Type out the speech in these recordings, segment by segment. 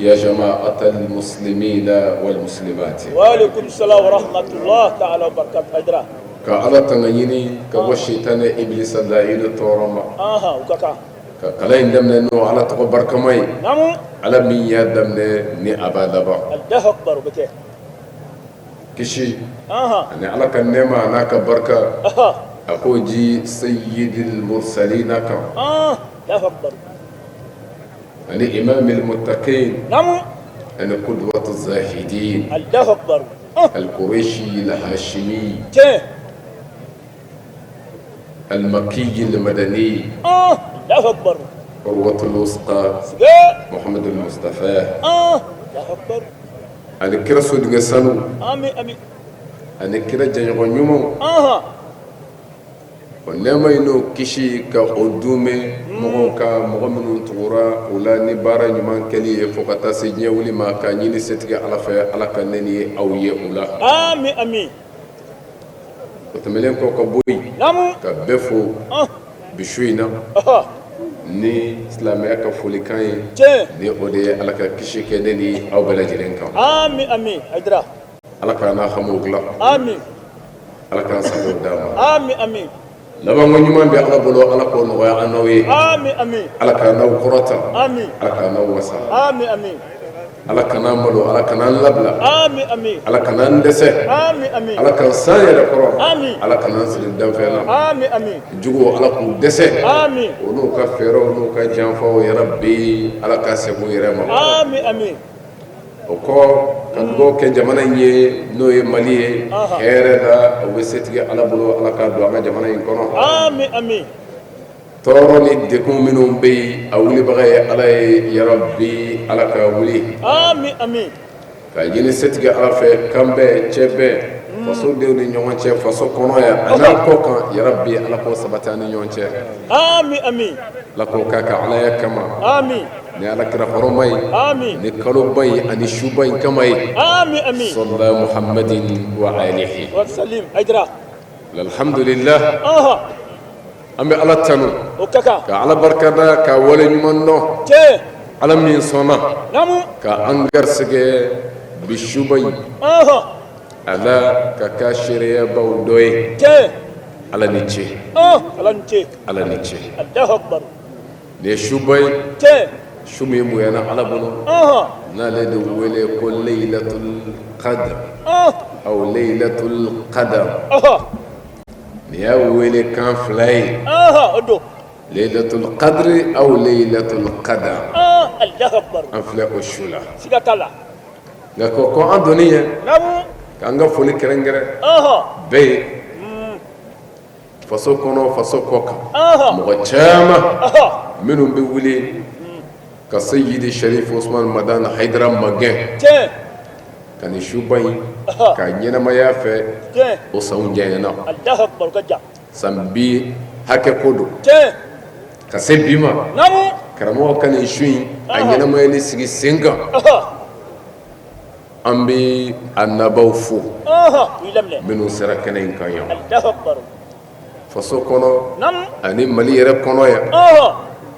يا جماعة المسلمين والمسلمات. وعليكم السلام ورحمة الله تعالى وبركاته. هيدرا كعلى تنيني كوشيتان إبليس اللعين تورما. وكاكا كلا يندمنا إنه على تقبر كماي. نعم. على مين يدمنا ني أبادبا. الله أكبر بكي. كشي. أنا على كنما أنا كبركة. أقول جي سيد المرسلين كم. الله أكبر. أنا إمام المتقين. نعم. أنا قدوة الزاهدين. الله أكبر. القريشي الهاشمي. المكي المدني. الله أكبر. قروة الوسطى. محمد المصطفى. الله أكبر. أنا كرا سود جسانو. آمين آمين. أنا كرا جانيو نيومو. ونما إنه كشي كأدومه مغوكا مغمن تورا ولا نبارا نمان كلي فوقتا سجني ولي ما كان يني ستجا على في على كنني أو يأولا. آمين آمين. وتملين كوكا بوي. نعم. كبفو. بشوينا. ni islamaya ka foli kan ye ni o de ye ala ka kisi kɛ ne ni aw bɛɛ lajɛlen kan. Amin amin. Haidara. ala k'an n'a hamu dilan. Amin. ala k'an sago d'a ma. Amin amin. labanko ɲuman bɛ ala bolo ala k'o nɔgɔya an n'aw ye. Amin amin. ala k'an n'aw kɔrɔta. Amin. ala k'an n'aw wasa. Amin amin. ala kan'an malo ala kan'an labila. Amin amin. ala kan'an dɛsɛ. Amin amin. ala k'an san yɛrɛ kɔrɔ. Amin. ala kan'an siri danfɛn na. Amin amin. jugu ala k'u dɛsɛ. Amin. o n'u ka fɛɛrɛw n'u ka janfaw yɛrɛ bɛ ala ka segu yɛrɛ ma. Amin amin. o kɔ ka dugawu kɛ jamana in ye n'o ye mali ye hɛrɛ la o bɛ setigi ala bolo ala k'a don an ka jamana in kɔnɔ. Amin amin. tɔɔrɔ ni dekun minnu bɛ yen a wulibaga ye ala ye yarabi ala ka wuli. Amin amin. ka ɲini setigi ala fɛ kan bɛɛ cɛ bɛɛ fasodenw ni ɲɔgɔn cɛ faso kɔnɔ yan a n'a kɔ kan yarabi ala k'o sabati an ni ɲɔgɔn cɛ. Amin amin. ala k'o k'a ka ala ya kama. Amin. ni ala kira hɔrɔma ye. Amin. ni kaloba ye ani suba in kama ye. Amin amin. sɔlala muhammadin wa alihi. Wa salim. Haidara. alhamdulillah. an bɛ ala tanu. O kaka. ka ala barikada ka wale ɲuman dɔn. ala min sɔnna. Namu. ka an garisɛgɛ bi suba in. ala ka k'a seereyabaw dɔ ye. ala ni ce. ala ni ce. ala ni ce. Allahu akbar. nin ye suba ye. su min bonyana ala bolo. n'ale de wele ko laylatul qadr. aw laylatul qadr. nin y'a wele kan fila ye. o don. laylatul qadr aw laylatul qadr. Allahu akbar. an filɛ o su la. Siga t'a la. nka ko an donni ye. Namu. k'an ka foli kɛrɛnkɛrɛn. bɛɛ ye. faso kɔnɔ faso kɔ kan. mɔgɔ caman. minnu bɛ wuli. ka Sayyidi Sharif Usman Madan Haidara magɛn. ka nin suba in. ka ɲɛnamaya fɛ. o sanw janyana. Allahu akbar ka ja. san bi hakɛ ko don. ka se bi ma. Namu. karamɔgɔ ka nin su in. a ɲɛnamayali sigi sen kan. an bɛ a nabaw fo. minnu sera kɛnɛ in kan yan. Allahu akbar. faso kɔnɔ. Namu. ani mali yɛrɛ kɔnɔ yan.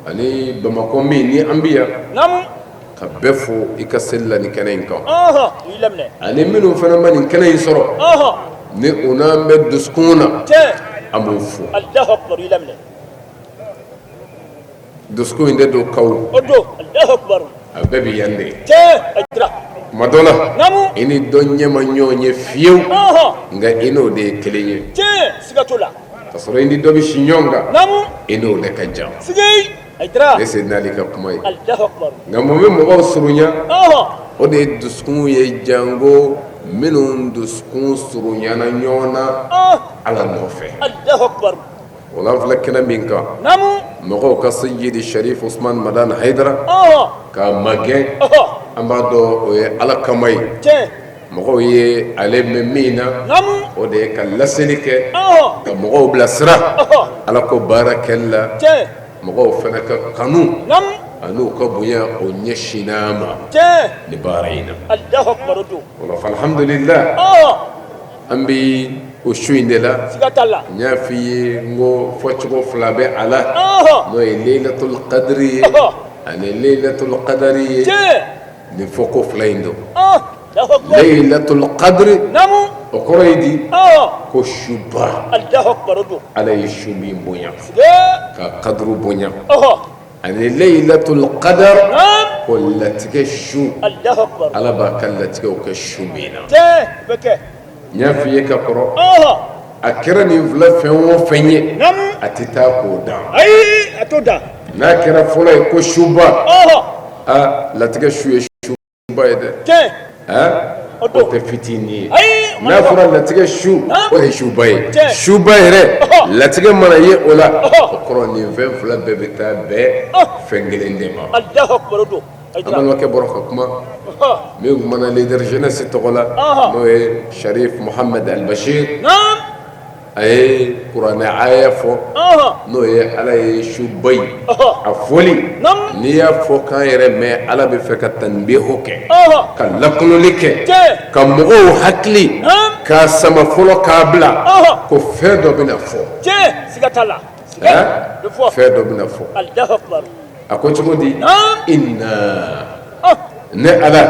ani bamakɔ min ni an bɛ yan. Namu. ka bɛɛ fo i ka seli la nin kɛnɛ in kan. ani minnu fana ma nin kɛnɛ in sɔrɔ. ni u n'an bɛ dusukun na. an b'o fo. Allahu akbar. dusukun in de don kaw. o don. Allahu akbar. a bɛɛ bɛ yan de. tuma dɔ la. i ni dɔ ɲɛ ma ɲɔgɔn ye fiyewu. nka i n'o de ye kelen ye. siga t'o la. ka sɔrɔ i ni dɔ bɛ si ɲɔgɔn kan. i n'o de ka jan. ne se n'ale ka kuma ye. nka mun bɛ mɔgɔw surunya. o de ye dusukun ye jango minnu dusukun surunyana ɲɔgɔn na ala nɔfɛ. o la an filɛ kɛnɛ min kan. mɔgɔw ka Sayyidi Sharif Usman Madan Haidara. k'a magɛn. an b'a dɔn o ye ala kama ye. mɔgɔw ye ale mɛn min na. o de ye ka laseli kɛ. ka mɔgɔw bilasira. ala ko baara kɛli la. mɔgɔw fana ka kanu. an'u ka bonya o ɲɛsinn'a ma. ni baara in na. o la alhamdulillah. an bɛ o su in de la. n y'a f'i ye n ko fɔcogo fila bɛ a la. n'o ye laylatul qadri ye. ani laylatul qadari ye. ni foko flaindo Allahu akbar laylatul qadr namu okoroidi ko shuba Allahu akbar do alay shumi bonya siga ka qadru bonya aha ani laylatul qadr nam kollatike shu Allahu akbar ala ba kallatike o ka shumina te beke nya fiye ka koro aha akira ni vla fenwo fenye nam atita ko da ai atoda na kira fola ko shuba aha latike shu ye shuba ede te o te fitini ai na fura latige shu o ye shuba yɛrɛ latige mana ye o la o kɔrɔ nin fɛn fila bɛɛ bɛ taa bɛɛ fɛn kelen de ma Allahu akbar do an balimakɛ bɔra ka kuma min kumana leader jeunesse tɔgɔ la n'o ye Sharif Mohamed Al-Bashir nam a ye kuranɛ aya fɔ n'o ye ala ye shuba yi a fɔli n'i y'a fɔ k'an yɛrɛ mɛn ala bɛ fɛ ka tanbihu kɛ ka lakunuli kɛ ka mɔgɔw hakili k'a sama fɔlɔ k'a bila ko fɛn dɔ bɛna fɔ siga tala fɛn dɔ bɛna fɔ Allahu akbar a ko cogo di inna ne ala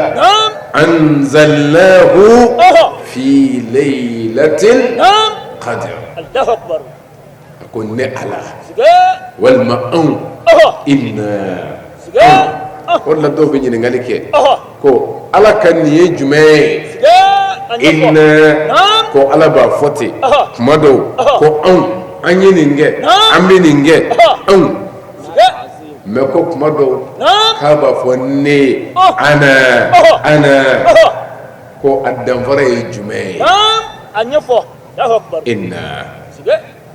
anzalnahu fi laylatil qadr Allahu akbar a ko ne ala siga walima anw inna o de la dɔw bɛ ɲininkali kɛ ko ala ka nin ye jumɛn ye inna ko ala b'a fɔ ten tuma dɔw ko anw an ye nin kɛ an bɛ nin kɛ anw mɛ ko tuma dɔw k'a b'a fɔ ne ana ko a danfara ye jumɛn ye a ɲɛfɔ Allahu akbar inna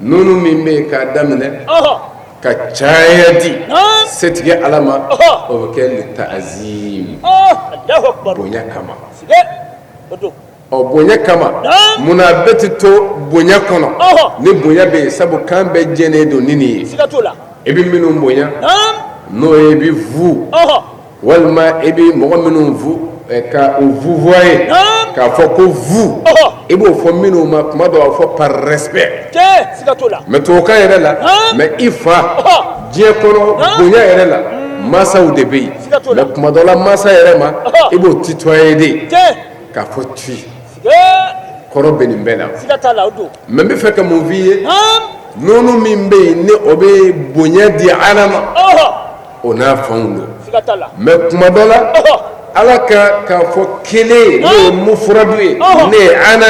nunu min bɛ yen k'a daminɛ ka caya di setigi ala ma o bɛ kɛ li ta'zim bonya kama bonya kama munna bɛɛ tɛ to bonya kɔnɔ ni bonya bɛ yen sabu kan bɛɛ jɛnnen don ni nin ye i bɛ minnu bonya n'o ye i bɛ vu walima i bɛ mɔgɔ minnu vu ka o vouvoyer k'a fɔ ko vu i b'o fɔ minnu ma tuma dɔw a b'a fɔ par respect mɛ tubabukan yɛrɛ la mɛ i fa diɲɛ kɔnɔ bonya yɛrɛ la mansaw de bɛ yen mɛ tuma dɔ la mansa yɛrɛ ma i b'o tutoyer de k'a fɔ tu kɔrɔ bɛ nin bɛɛ la mɛ n bɛ fɛ ka mun f'i ye nɔnɔ min bɛ yen ni o bɛ bonya di ala ma o n'a fanw don mɛ tuma dɔ la ala k'a fɔ kelen n'o ye mufuradu ye ne ye ana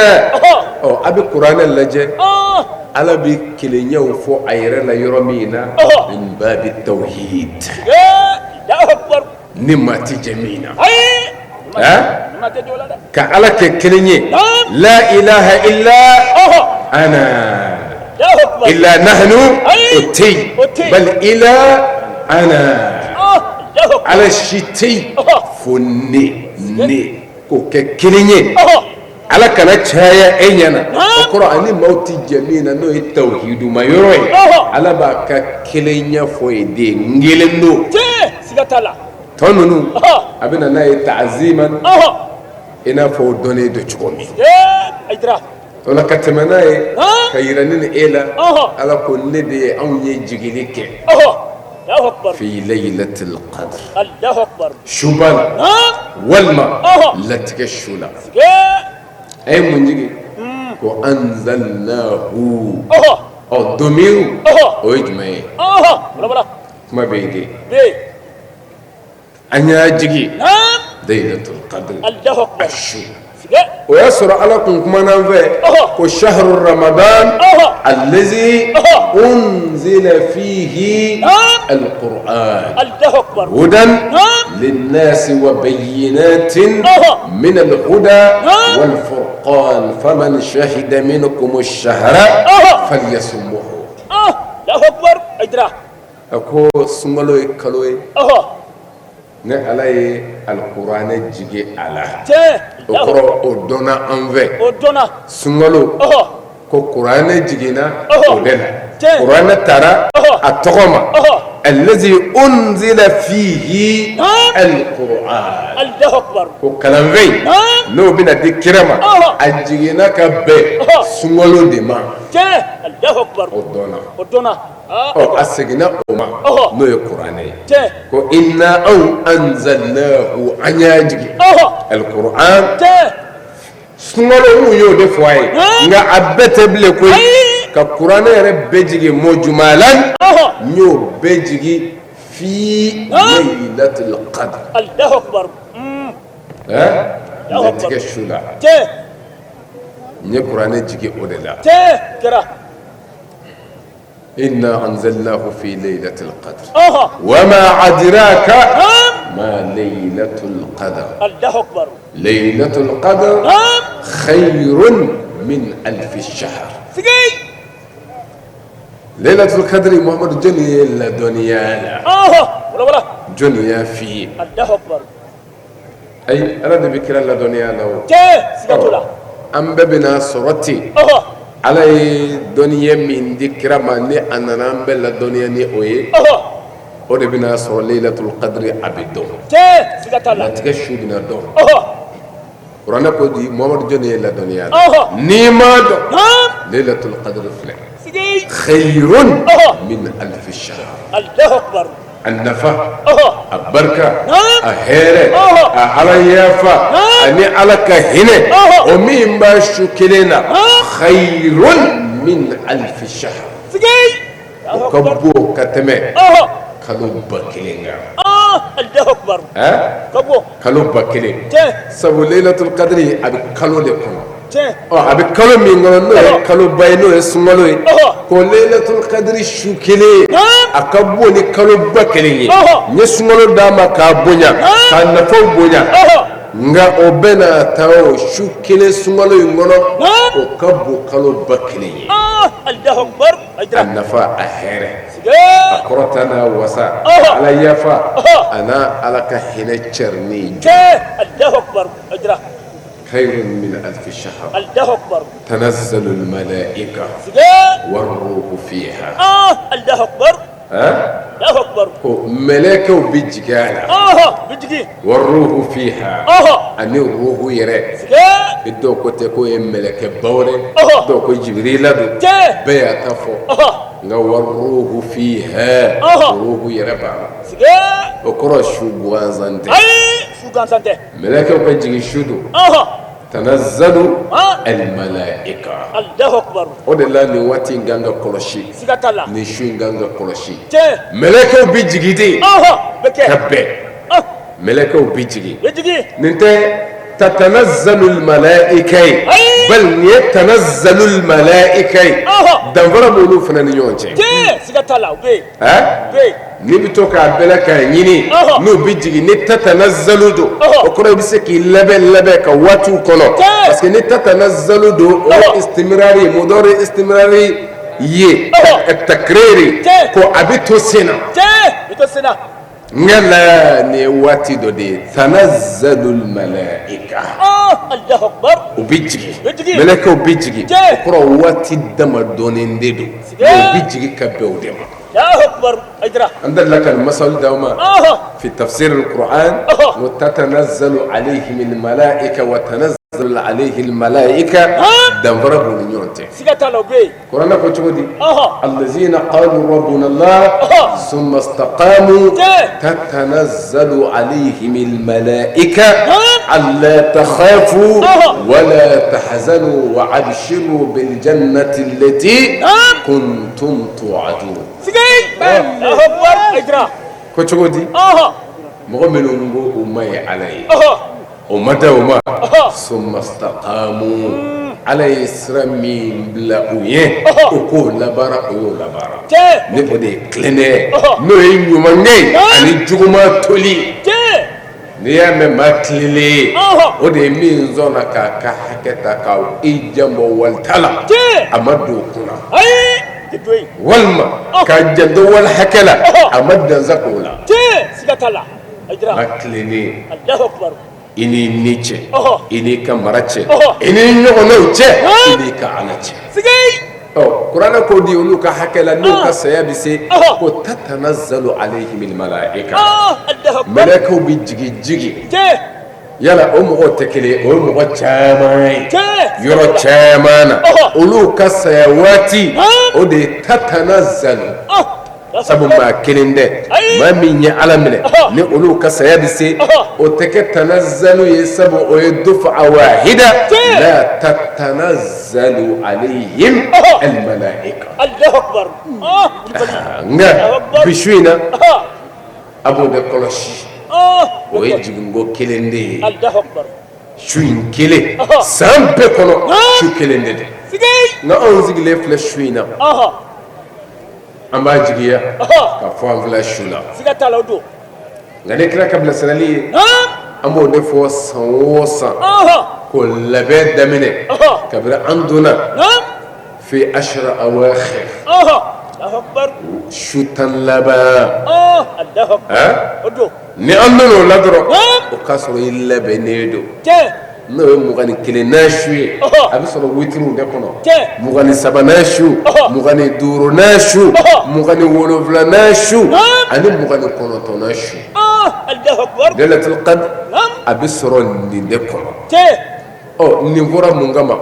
a bɛ kuranɛ lajɛ ala bɛ kelenyaw fɔ a yɛrɛ la yɔrɔ min na min babi tawhid ni maa ti jɛ min na ka ala kɛ kelen ye la ilaha illa ana illa nahnu o tɛ yen bali ila ana ala si tɛ yen fo ne k'o kɛ kelen ye ala kana caya e ɲɛna o kɔrɔ ani maaw tɛ jɛ min na n'o ye tawhidu ma yɔrɔ ye ala b'a ka kelenya fɔ ye de n kelen don tɔ ninnu a bɛ na n'a ye ta'ziman i n'a fɔ o dɔnnen don cogo min o la ka tɛmɛ n'a ye ka yira ne ni e la ala ko ne de ye anw ye jigili kɛ في ليلة القدر شبان والما لتك الشولا أي منجي وأنزلناه أو ضمير أو إجمعي ما بيدي أنيا جيجي ليلة القدر الشولا ويسر عليكم كما ننفع وشهر رمضان الذي أنزل فيه القرآن هدى للناس وبينات من الهدى والفرقان فمن شهد منكم الشهر فليصمه الله أكبر أكو سمالوي كالوي ne ala ye alikuranɛ jigi a la o kɔrɔ o dɔnna an fɛ sunkalo ko kuranɛ jiginna o de la kuranɛ taara a tɔgɔ ma allazi unzila fihi alquran ko kalanfɛn n'o bɛna di kira ma a jiginna ka bɛn sunkalo de ma o dɔnna أسجنا أما نو القرآن كو إنا أو أنزلناه عنياجي القرآن سنولو يو دفواي nga abete bile koy ka Qur'an yɛrɛ bɛɛ jigi mujmalan nyo bɛɛ jigi fi laylatul qadr Allahu akbar tigɛ su la n ye Qur'an jigi o de la kɛra inna anzalnahu fi laylatil qadr wa ma adraka ma laylatul qadr Allahu akbar laylatul qadr khayrun min alf shahr laylatul qadr muhammad joni la dunya wala wala dunya fi Allahu akbar ay ala de bikira la dunya la sigatula am bebina soroti ala ye dunya min dikira man ni anana bella dunya ni oye o de bina soro laylatul qadr abido sigatala tiga shudina do qur'ana ko di muhammad joni la dunya ni ma do laylatul qadr fle khayrun min alf shahr Allahu akbar النفا البركة الهيرة الهلايافة أني على كهنة ومين باشكلنا خير من ألف شهر وكبو كتمة كلو بكلينا الله أكبر كبو كلو بكلين سبو ليلة القدر أبي كلو لكم أبي كلو مينغلو كلو باينو اسمالو ko laylatul qadri shukile akabo ni kalo bakeli ni sungolo dama ka bonya ka nafo bonya nga obena tawo shukile sungolo ngono o kabo kalo bakeli Allahu akbar ajra nafa ahere akorotana wasa ala yafa ana ala ka hina cherni Allahu akbar ajra خير من ألف شهر الله أكبر تنزل الملائكة والروح فيها الله أكبر الله أكبر ملائكة وبيجيكانا بيجي والروح فيها أني الروح يرى بدو كتكو ملائكة بوري دو جبريل بيا تفو والروح فيها الروح يرى بابا وكرا شو بوانزانتي شو بوانزانتي ملائكة وبيجي شودو تنزل الملائكة الله أكبر ودلا نواتي غانغا كولوشي سيغاتالا نشو غانغا كولوشي ملائكة بيجيدي كبه ملائكة بيجي ننت تتنزل الملائكة بل يتنزل الملائكة دنفر بولو فنان يونجي سيغاتالا بي نبتوك عبلك يني نو بيجي نتتنزل دو وكرا بيسكي لبه كواتو كونو بس نتتنزل دو استمراري مدور استمراري يه التكريري كو ابيتو سينا ngala ni wati do de tanazzalul malaika Allahu akbar ubijigi malaka ubijigi kuro wati dama donin dedo ubijigi kabewde Allahu akbar ajra عندك لك المثل دوما في تفسير القرآن وتتنزل عليهم الملائكة وتنزل عليه الملائكة دنفره نيونتي سيغاتالو بي قرآن كتبدي الذين قالوا ربنا الله ثم استقاموا تتنزل عليهم الملائكة ألا تخافوا ولا تحزنوا وابشروا بالجنة التي كنتم توعدون الله أكبر اجرا كتبدي مغملوا أمي علي ومدى ثم استقاموا على إسرامي بلا أويه وكل لبارا أيو لبارا نبدي كلنة نوين يومانجي أني جوما تولي نيامي ماتلي ودي مين زونا كا حكتا كاو إيجامو والتالا أمدو كنا والما كجدو والحكلا أمدو زكولا سيغاتالا اجرا ماتلي الله أكبر ini niche ini kamarache ini nyono che ini ka anache qur'ana ko di ulu ka hakela nu ka sayabise ko tatanazzalu alaihim almalaika malaika bi jigi yala o mɔgɔ tɛ kelen o ye mɔgɔ caman ye yɔrɔ caman na olu ka saya waati o de ye tatanazzalu sabu maa kelen dɛ maa min ye ala minɛ ni olu ka saya bɛ se o tɛ kɛ tanazzalu ye sabu o ye dufa'a wahida la tatanazzalu alayhim almalaika nka bi su in na a b'o de kɔlɔsi o ye jiginko kelen de ye su in kelen san bɛɛ kɔnɔ su kelen de don nka anw sigilen filɛ su in na an b'a jigiya ka fɔ an filɛ su la nka ne kira ka bilasirali ye an b'o de fɔ san o san ko labɛn daminɛ kabini an donna fi ashra awakhir su tan laban ni an nana o la dɔrɔn o k'a sɔrɔ i labɛnnen don n'o ye 21nan su ye a bɛ sɔrɔ witiriw de kɔnɔ 23nan su 25nan su 27nan su ani 29nan su lailatul qadr a bɛ sɔrɔ nin de kɔnɔ nin fɔra mun kama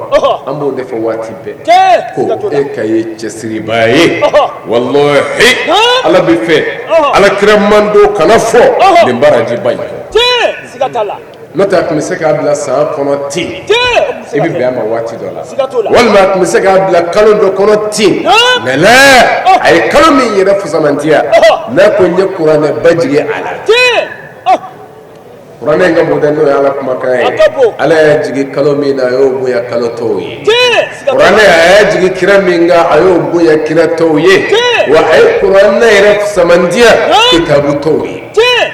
an b'o de fɔ waati bɛɛ ko e ka ye cɛsiribaa ye wallahi ala bɛ fɛ ala kira man do kana fɔ nin barajiba in n'o tɛ a tun bɛ se k'a bila san kɔnɔ ten i bɛ bɛn a ma waati dɔ la walima a tun bɛ se k'a bila kalo dɔ kɔnɔ ten mais là a ye kalo min yɛrɛ fusamantiya n'a ko n ye kuranɛ ba jigin a la kuranɛ in ka bon dɛ n'o ye ala kumakan ye ala y'a jigin kalo min na a y'o bonya kalo tɔw ye kuranɛ a y'a jigin kira min kan a y'o bonya kira tɔw ye wa a ye kuranɛ yɛrɛ fusamantiya kitabu tɔw ye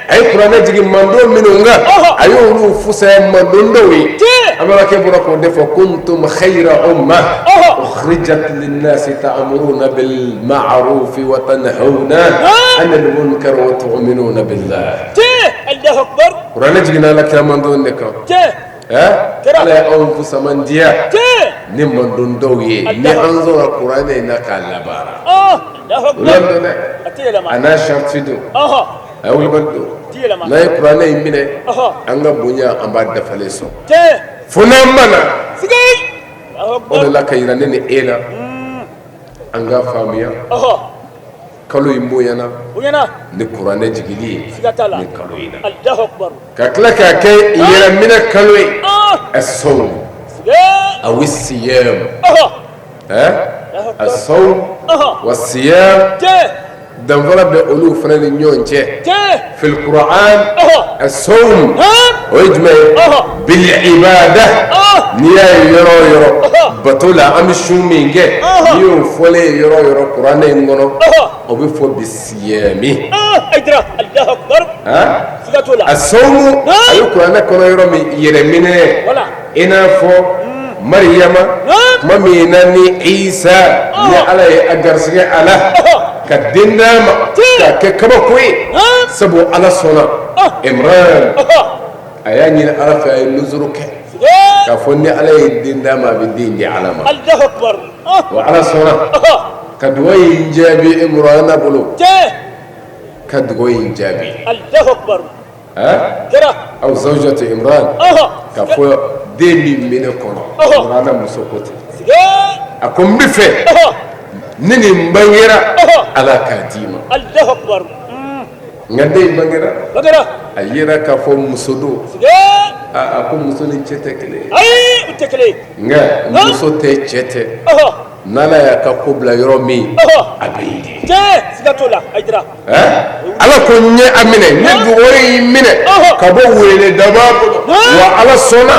a ye kuranɛ jigin mandon minnu kan a y'olu fusaya mandon dɔw ye an b'a kɛ bɔra k'o de fɔ kuntum khayra umma ukhrijat linnasi ta'muruna bil ma'ruf wa tanhawna 'anil munkar wa tu'minuna billah Allahu akbar kuranɛ jiginna ala kira mandon de kan ala ye anw fusamandiya ni mandon dɔw ye ni an sɔnna kuranɛ in na k'a labaara o la dɛ a n'a sariti don a ye wulibali don n'a ye kuranɛ in minɛ an ka bonya an b'a dafalen sɔn fo n'an mana o de la ka yira ne ni e la an k'a faamuya kalo in bonyana ni kuranɛ jigili ye ni kalo in na ka tila k'a kɛ yɛrɛminɛ kalo ye as-sawm aw as-siyam as-sawm was-siyam danfara bɛ olu fana ni ɲɔgɔn cɛ fil Qur'an as-sawm o ye jumɛn ye bil ibada n'i y'a ye yɔrɔ o yɔrɔ bato la an bɛ su min kɛ n'i y'o fɔlen ye yɔrɔ o yɔrɔ kuranɛ in kɔnɔ o bɛ fɔ bisiyami as-sawm a ye kuranɛ kɔnɔ yɔrɔ min yɛrɛminɛ i n'a fɔ Mariyama tuma min na ni Isa ni ala ye a garisɛgɛ a la ka den d'a ma k'a kɛ kabako ye sabu ala sɔnna Imran a y'a ɲini ala fɛ a ye nuzuru kɛ k'a fɔ ni ala ye den d'a ma a bɛ den di ala ma wa ala sɔnna ka dugawu in jaabi Imran bolo ka dugawu in jaabi aw zawjatu Imran k'a fɔ den min bɛ ne kɔnɔ Imran muso ko ten a ko n bɛ fɛ ni nin bangera ala k'a d'i ma nka den in bangera a yera k'a fɔ muso don a ko muso ni cɛ tɛ kelen ye nka muso tɛ cɛ tɛ n'ala y'a ka ko bila yɔrɔ min a bɛ yen de ala ko n ye a minɛ ne dugawu y'i minɛ ka bɔ wele daba bolo wa ala sɔnna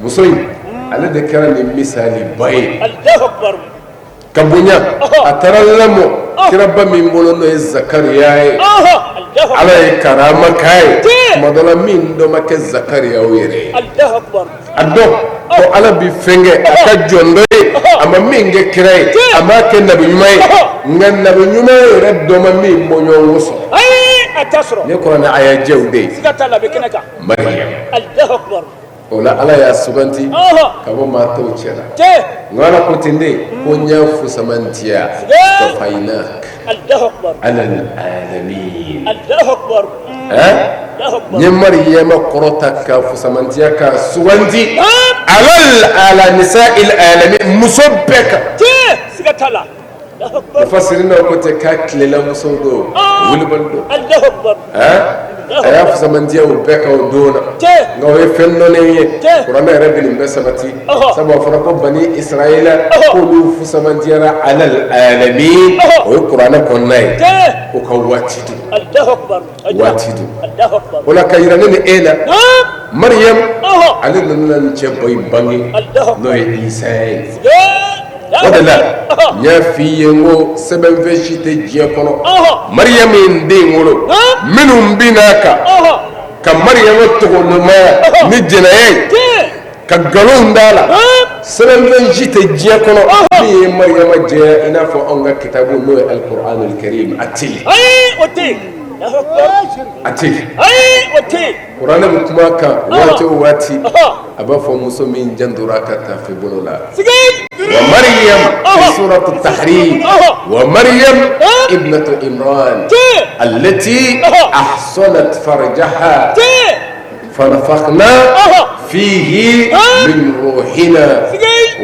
muso in ale de kɛra nin misali ba ye ka bonya a taara lamɔ kiraba min bolo n'o ye Zakariya ye ala ye karama k'a ye tuma dɔ la min dɔ ma kɛ Zakariya o yɛrɛ ye a dɔn ko ala bi fɛn kɛ a ka jɔn dɔ ye a ma min kɛ kira ye a m'a kɛ nabi ɲuman ye nka nabi ɲuman yɛrɛ dɔ ma min bɔ ɲɔgɔn sɔrɔ ne kɔrɔ ni aya jɛw de ye Mariyam ola ala ya suganti kabo ma to cera ngala ko tinde ko nya fu samantiya tafainak Allahu akbar ala alamin Allahu akbar ni maryama korota ka fu samantiya ka suganti ala nisa'il alamin musabbaka sigatala mufassirina ko te ka klela musodo wulbando Allahu akbar aya fu samantiya o beka o dona ngawe fenno ne qur'ana rabbil mbasabati sabu fara ko bani israila ko lu fu samantiya ala alamin o qur'ana konnai ko kawatidu Allahu akbar watidu Allahu akbar wala kayrana ni ela maryam alin nan ce boy bangi no isa wadala ya fi yengo seben veshite jiya kono maryam inde ngolo minum binaka ka maryam to numa ni jinaye ka galon dala seben veshite jiya kono ni maryam je ina fo onga kitabu no alquran alkarim atili ote atili ote qur'ana mutumaka wati aba fo muso min janduraka ta fi bolola ومريم في سورة التحريم ومريم ابنة إمران التي أحصنت فرجها فنفخنا فيه من روحنا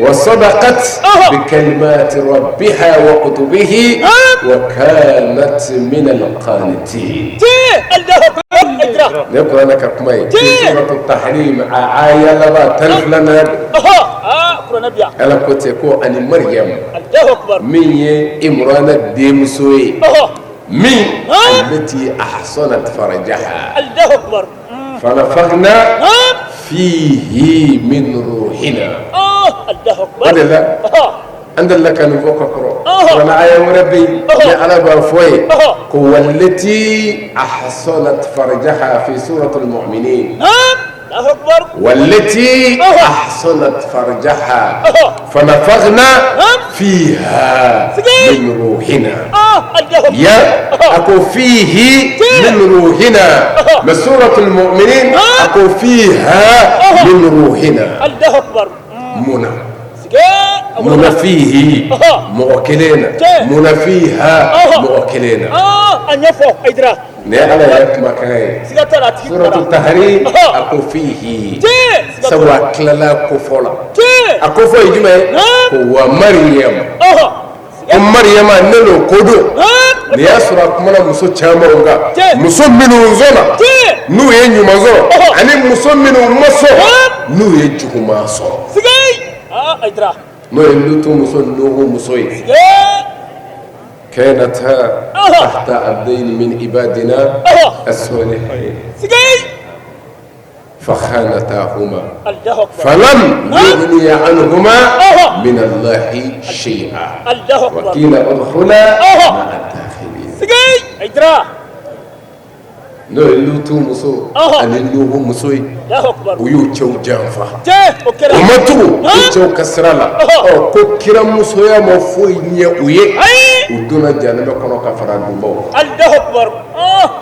وصدقت بكلمات ربها وكتبه وكانت من القانتين نقرأ لك كمي في سورة التحريم آية لبا تنفلنا ألا كتكو أن مريم من إمران الدمسوي من التي أحصنت فرجها فنفخنا فيه من روحنا ولذا عند الله كان فوق كرو وانا آية وربي على بافوي هو التي أحصنت فرجها في سورة المؤمنين والتي أحصنت فرجها فنفخنا فيها من روحنا يا أكو فيه من روحنا بسورة المؤمنين أكو فيها من روحنا منى منى فيه مؤكلين منى فيها مؤكلين أنيفو إدرا نعم يا مكاي سورة التحريم أكو فيه سوى كلا كفولا أكو فيه جمع هو مريم مريم نلو كودو نيا سورة كمانا مسو تشاما ونغا مسو منو زونا نو ينجو مزو أني مسو منو مسو نو ينجو ماسو إدرا نو ينجو مسو نو مسوي كانتا تحت عبدين من عبادنا الصالحين فخانتاهما فلم يغني عنهما من الله شيئا وقيل ادخلا مع الداخلين no lutu muso ani nuhu musoi uyu cew janfa umatu cew kasrala ko kira muso ya mo foi nye uye uduna janaba kono ka fara dumbo Allahu akbar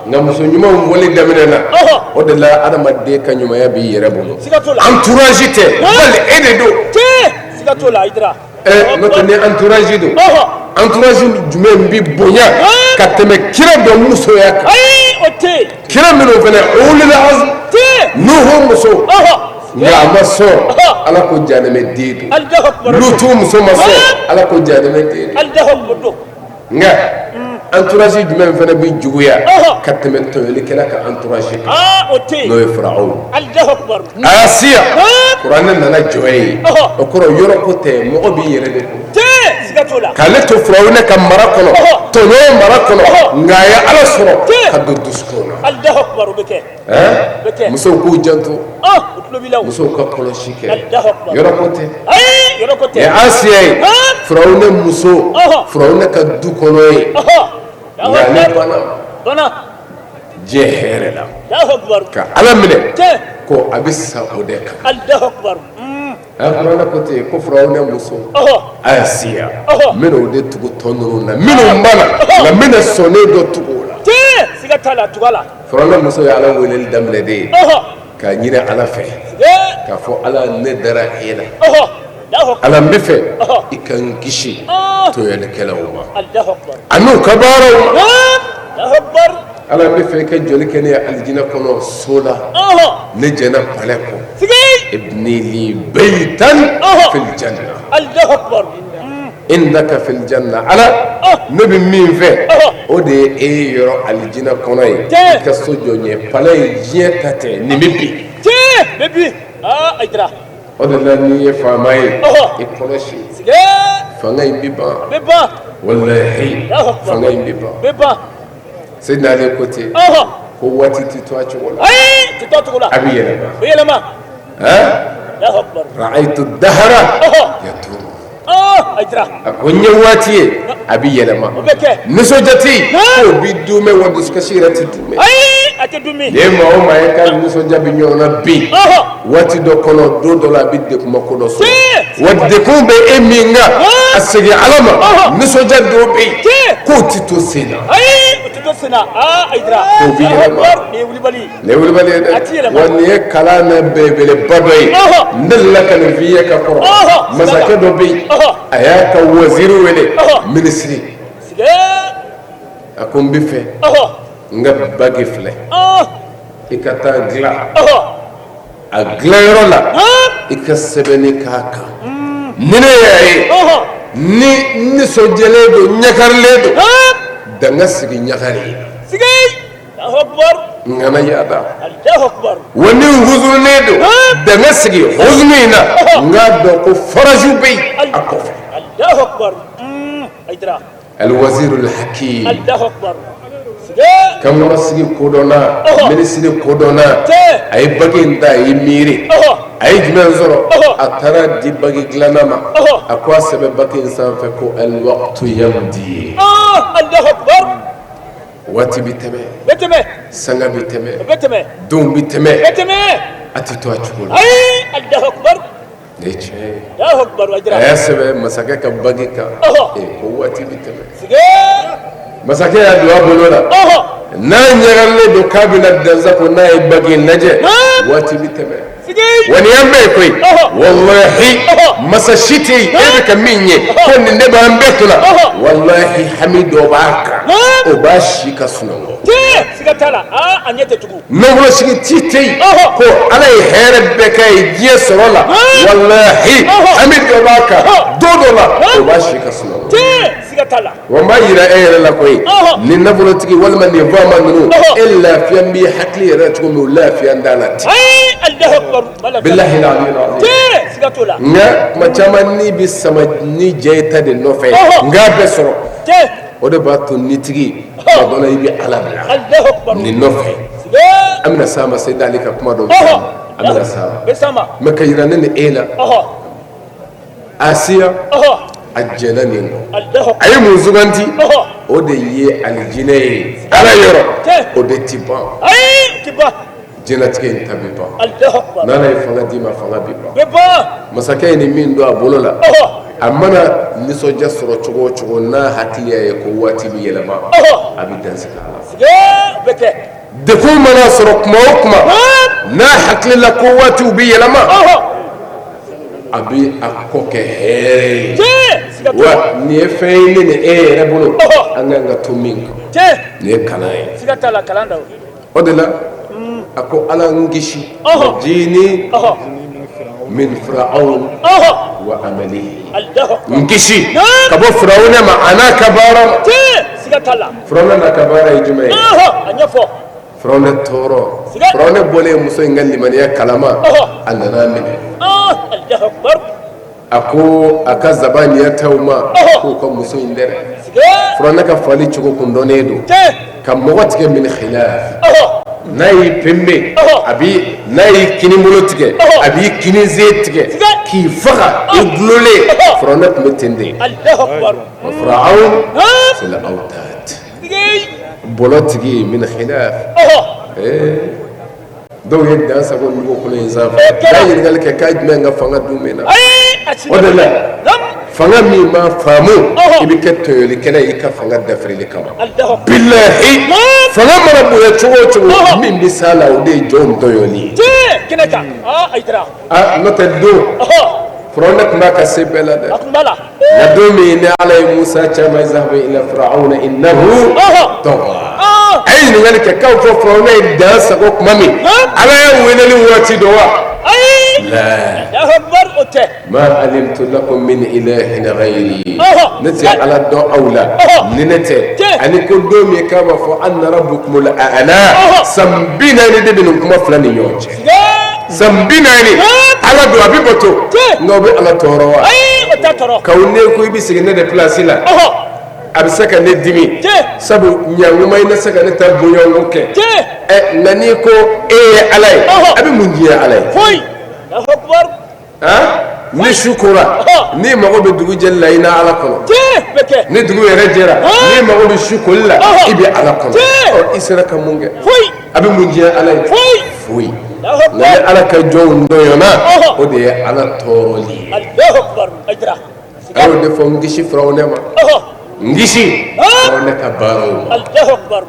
ngam muso nyuma woli daminena o de la adama de kanyuma ya bi yere bolo entourage te bal ede do sigatola idra no tane entourage do entourage jume bi bonya ka teme kira do muso ya ka kira mino fana ulul azm nuhu muso ya maso ala ko janame dedu lutu muso maso ala ko janame dedu nga entourage jume fana bi juguya ka teme to le kala ka entourage no ifra'un asiya qur'an nana joyi o koro yoro ko te mo bi yere de kale to frawne kam marakono to no marakono ngaya ala soro kaddo duskono Allahu akbar beke muso ko janto muso ko kolo shike yoro kote ya asiye frawne muso frawne kaddu kono e ngale bana jehere la Allahu akbar ka alamine ko abissa odeka Allahu akbar أخبرنا كنت كفرنا مسو آسيا منو ده تقول تنورنا منو مانا لمن السنة ده تقولا سيجتلا تقولا فرنا مسو يعلم ويل الدم لدي k'a ɲini Ala fɛ k'a fɔ Ala ne dara e la Allahu akbar Ala n bɛ fɛ i ka n kisi tɔɲɔlikɛlaw ma a n'u ka baaraw ma Allahu akbar Ala n bɛ fɛ i ka jɔli kɛ ne ye alijinɛ kɔnɔ so la ne jɛna palais kɔ ibni li baytan fil janna Allahu akbar innaka fil janna Ala ne bɛ min fɛ o de ye e yɔrɔ alijinɛ kɔnɔ ye i ka so jɔ n ye palais ye diɲɛ ta tɛ nin bɛ bin bɛ bin Aïdara o de la n'i ye faama ye i kɔlɔsi fanga in bɛ ban walahi fanga in bɛ ban Seydina Ali ko ten ko waati tɛ to a cogo la tɛ to a cogo la a bɛ yɛlɛma bɛ yɛlɛma Allahu akbar ra'aytu dahara yaturu Aïdara a ko n ye waati ye a bɛ yɛlɛma o bɛ kɛ nisɔndiya tɛ yen k'o bɛ duumɛ wa dusukasi yɛrɛ tɛ duumɛ a tɛ dun min ni maa o maa ye ka nisɔndiya bɛ ɲɔgɔn na bin waati dɔ kɔnɔ don dɔ la a bɛ dekuma ko dɔ sɔrɔ wa dekun bɛ e min kan a segin Ala ma nisɔndiya dɔw bɛ yen k'o tɛ to sen na o tɛ to sen na Aïdara k'o bɛ yɛlɛma nin ye wulibali ye nin ye wulibali ye dɛ wa nin ye kalan na belebeleba dɔ ye n delila ka nin f'i ye ka kɔrɔ masakɛ dɔ bɛ yen a y'a ka waziri wele minisiri a ko n bɛ fɛ n ka bagi filɛ i ka taa dilan a dilanyɔrɔ la i ka sɛbɛnni k'a kan ni ne y'a ye ni nisɔndiyalen don ɲagarilen don danga sigi ɲagari n kana yaada wa ni n huzurunnen don danga sigi huzunu in na n k'a dɔn ko faraju bɛ yen a kɔfɛ alwaziru alhakim kamara sigi kodɔnna minisiri kodɔnna a ye bagi in ta a ye miiri a ye jumɛn sɔrɔ a taara di bagi dilanna ma a ko a sɛbɛn bagi in sanfɛ ko alwaqtu yamdi waati bɛ tɛmɛ sanga bɛ tɛmɛ don bɛ tɛmɛ a tɛ to a cogo la ne ye tiɲɛ ye a y'a sɛbɛn masakɛ ka bagi kan ko waati bɛ tɛmɛ masakɛ y'a don a bolo la n'a ɲagarilen don k'a bɛna dansa ko n'a ye bagi in lajɛ waati bɛ tɛmɛ wa nin y'an bɛɛ ye koyi walahi masa si tɛ yen e bɛ ka min ye ko nin de b'an bɛɛ kunna walahi hami dɔ b'a kan o b'a si ka sunɔgɔ nafolo sigi tɛ yen ko ala ye hɛrɛ bɛɛ kɛ ye diɲɛ sɔrɔ la walahi hami dɔ b'a kan don dɔ la o b'a si ka sunɔgɔ wa n b'a yira e yɛrɛ la koyi nin nafolotigi walima nin faama ninnu e lafiya n b'i hakili yɛrɛ cogo min o lafiya n t'a la ten bilahi nka kuma caman n'i bɛ sama ni diɲɛ ye ta de nɔfɛ n k'a bɛɛ sɔrɔ o de b'a to nitigi tuma dɔ la i bɛ ala bila nin nɔfɛ an bɛna s'a ma Seydi Ali ka kuma dɔ an bɛna s'a ma mɛ ka yira ne ni e la Asiya a jɛna nin kɔ a ye mun suganti o de ye alijinɛ ye ala yɔrɔ o de tɛ ban jɛnatigɛ in ta bɛ ban n'ala ye fanga d'i ma fanga bɛ ban masakɛ ye nin min don a bolo la a mana nisɔndiya sɔrɔ cogo o cogo n'a hakili y'a ye ko waati bɛ yɛlɛma a bɛ dansigi a la dekun mana sɔrɔ kuma o kuma n'a hakili la ko waatiw bɛ yɛlɛma a bɛ a kɔ kɛ hɛrɛ ye wa nin ye fɛn ye ne ni e yɛrɛ bolo an kan ka to min kan nin ye kalan ye o de la a ko ala n kisi jini min Firaun wa amalihi n kisi ka bɔ Firawuna ma a n'a ka baara ma Firawuna n'a ka baara ye jumɛn ye Firawuna tɔɔrɔ Firawuna bɔlen muso in ka limaniya kalama a nana minɛ a ko a ka zabaniya taw ma k'o ka muso in dɛrɛ Firawuna ka fali cogo kun dɔnnen don ka mɔgɔ tigɛ min khilaf n'a y'i pembe a bi n'a y'i kini bolo tigɛ a b'i kini ze tigɛ k'i faga i gulolen Firawuna tun bɛ ten de Firaun c'est l'awtad bolotigi min khilaf dɔw ye dan sago nugu kolo in sanfɛ n'a ɲininkali kɛ k'a jumɛn ka fanga dun min na o de la fanga mi ma famu ibike toyoli kala ika fanga dafrili kama billahi fanga mara buya chogo min bisala ode jom toyoli kinaka aitra note do فرعون ما كسب بلد ندومي إن علي موسى كما يذهب إلى فرعون إنه طغى أين ذلك كوف فرعون الداس وق مامي على وين اللي واتي دوا لا ما علمت لكم من إله غيري نتي على الدعاء أولى ننتي أن كل دومي كما فأن ربكم الأعلى سمبنا ندبنكم فلان يوجه sambinani ala do abiboto no be ala toro wa kawne ko ibi sigene de place la abisaka ne dimi sabu nyangumay na saka ne tabbu yonke nani ko alay abi munjiya alay hoy Allahu akbar ni shukura ni mago be dugu jella ina ala kono ni dugu rejera ni mago be shukulla ibi ala kono o isra kamunge hoy abi munjiya alay hoy na ala ka jow ndoyona o de ala toroli Allahu akbar ajra aw de fo ngishi frawne ma ngishi frawne ka baro Allahu akbar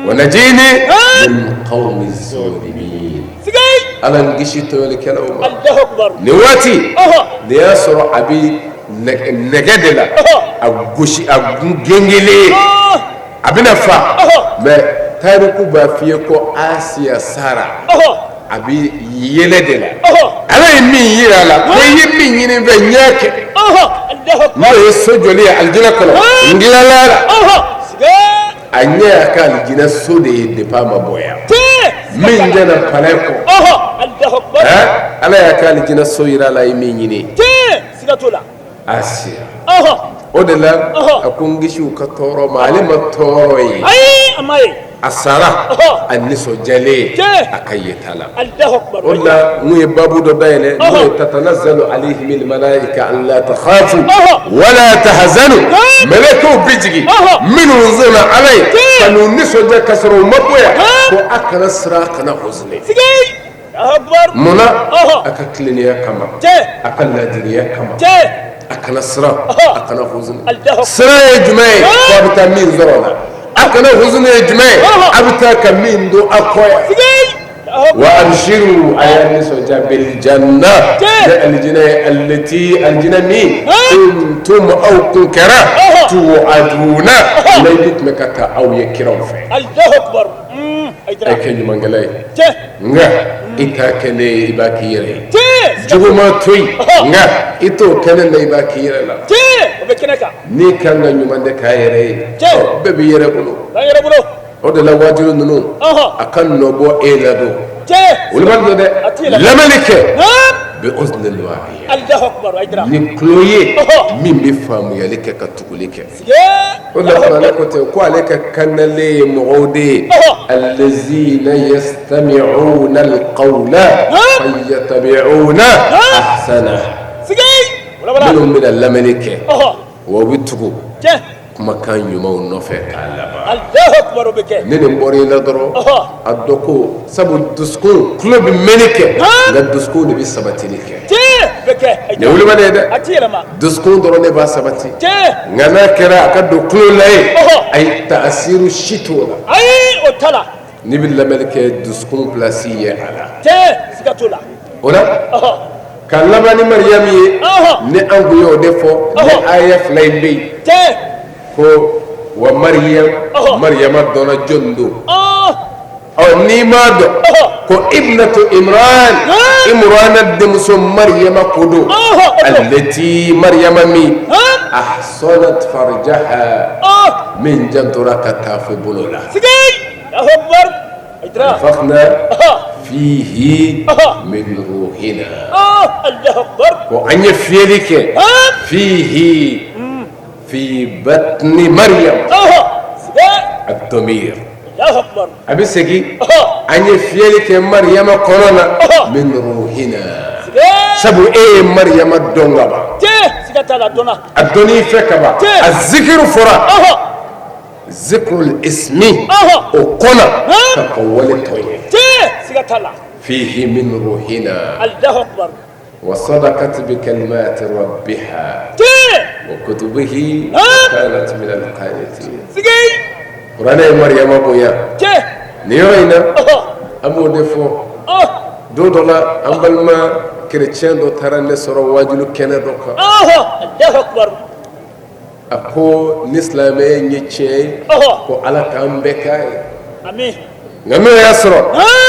wa najini min qawmi zalimin sigay ala ngishi toli kala o Allahu akbar ni wati de yasro abi negedela agushi agungengele abina fa me tariku ba fiye ko asiya sara abi yele de la ala min yira la ko yimmi nyini be nyake ma yeso joli aljina kono ngila la anya ka aljina so de pa ma boya min jana paleko ala ya ka aljina so yira la yimmi nyini sigatula asiya odela akungishu ka toro malima toro yi ay amai asara anniso jale akayetala Allahu akbar wala mu babu do dayne mu tatanazzalu alayhim almalaika an la takhafu wala tahzanu malaiku bijigi min unzila alay kanu niso ja kasro maboya ko akana sira kana huzni Allahu akbar muna akakliniya kama akalla diriya kama akana sira akana huzni sira jumay ko bitamin zarona akana huzuni ejme abtaka min do akoya wa abshiru ayani soja bil janna aljina allati aljinani kuntum aw kunkara tu'aduna layduk makata aw yakram fa Allahu akbar ay kenyu mangalay nga itakene ibakire juguma toy nga ito kenen ibakire la ni kanga nyumande kayere bebe yere bulu o de la wajuru nunu akan nobo elado ulman de lamalike bi uzn alwahiya Allahu akbar ajdra ni kloye min bi famu yalike ka tukulike o da fana ko te ko aleka kanale muudi allazina yastami'una alqawla fayattabi'una ahsana minnu min lamalike wo bitugo kuma kan yuma no fe kala Allahu akbar bike nene mbori la doro adoko sabu dusko club menike ga dusko ne bi sabatinike bike ne wuli mane da atira ma dusko doro ne ba sabati ngana kera ka do club lay ay ta'siru shitwa ay otala ni bil malike dusko plasiye ala sikatula ola kalabani maryam ye ne angu yo defo ne ayaf laybe ko wa maryama dona jondo ni mado ko ibnatu imran ad-dimsu maryama kudu allati maryama mi ahsanat farjaha min janturaka tafi bulula Allahu akbar نفخنا فيه من روحنا الله أكبر وأن يفيلك فيه في بطن مريم الضمير الله أكبر أبي سكي أن يفيلك مريم قرنا من روحنا سبو إيه مريم الدنغبا الدني فكبا الذكر فرا ذكر الاسم وقنا كقول التوي فيه من روحنا الله أكبر وصدقت بكلمات ربها وكتبه كانت من القانتين قرآن مريم أبويا نيوينا أبو دفو دولا أمبلما كريتشان دو ترى سورة واجلو كنا دوكا الله أكبر أكو نسلامي نيتشي كو على كامبكاي آمين نمو يسرو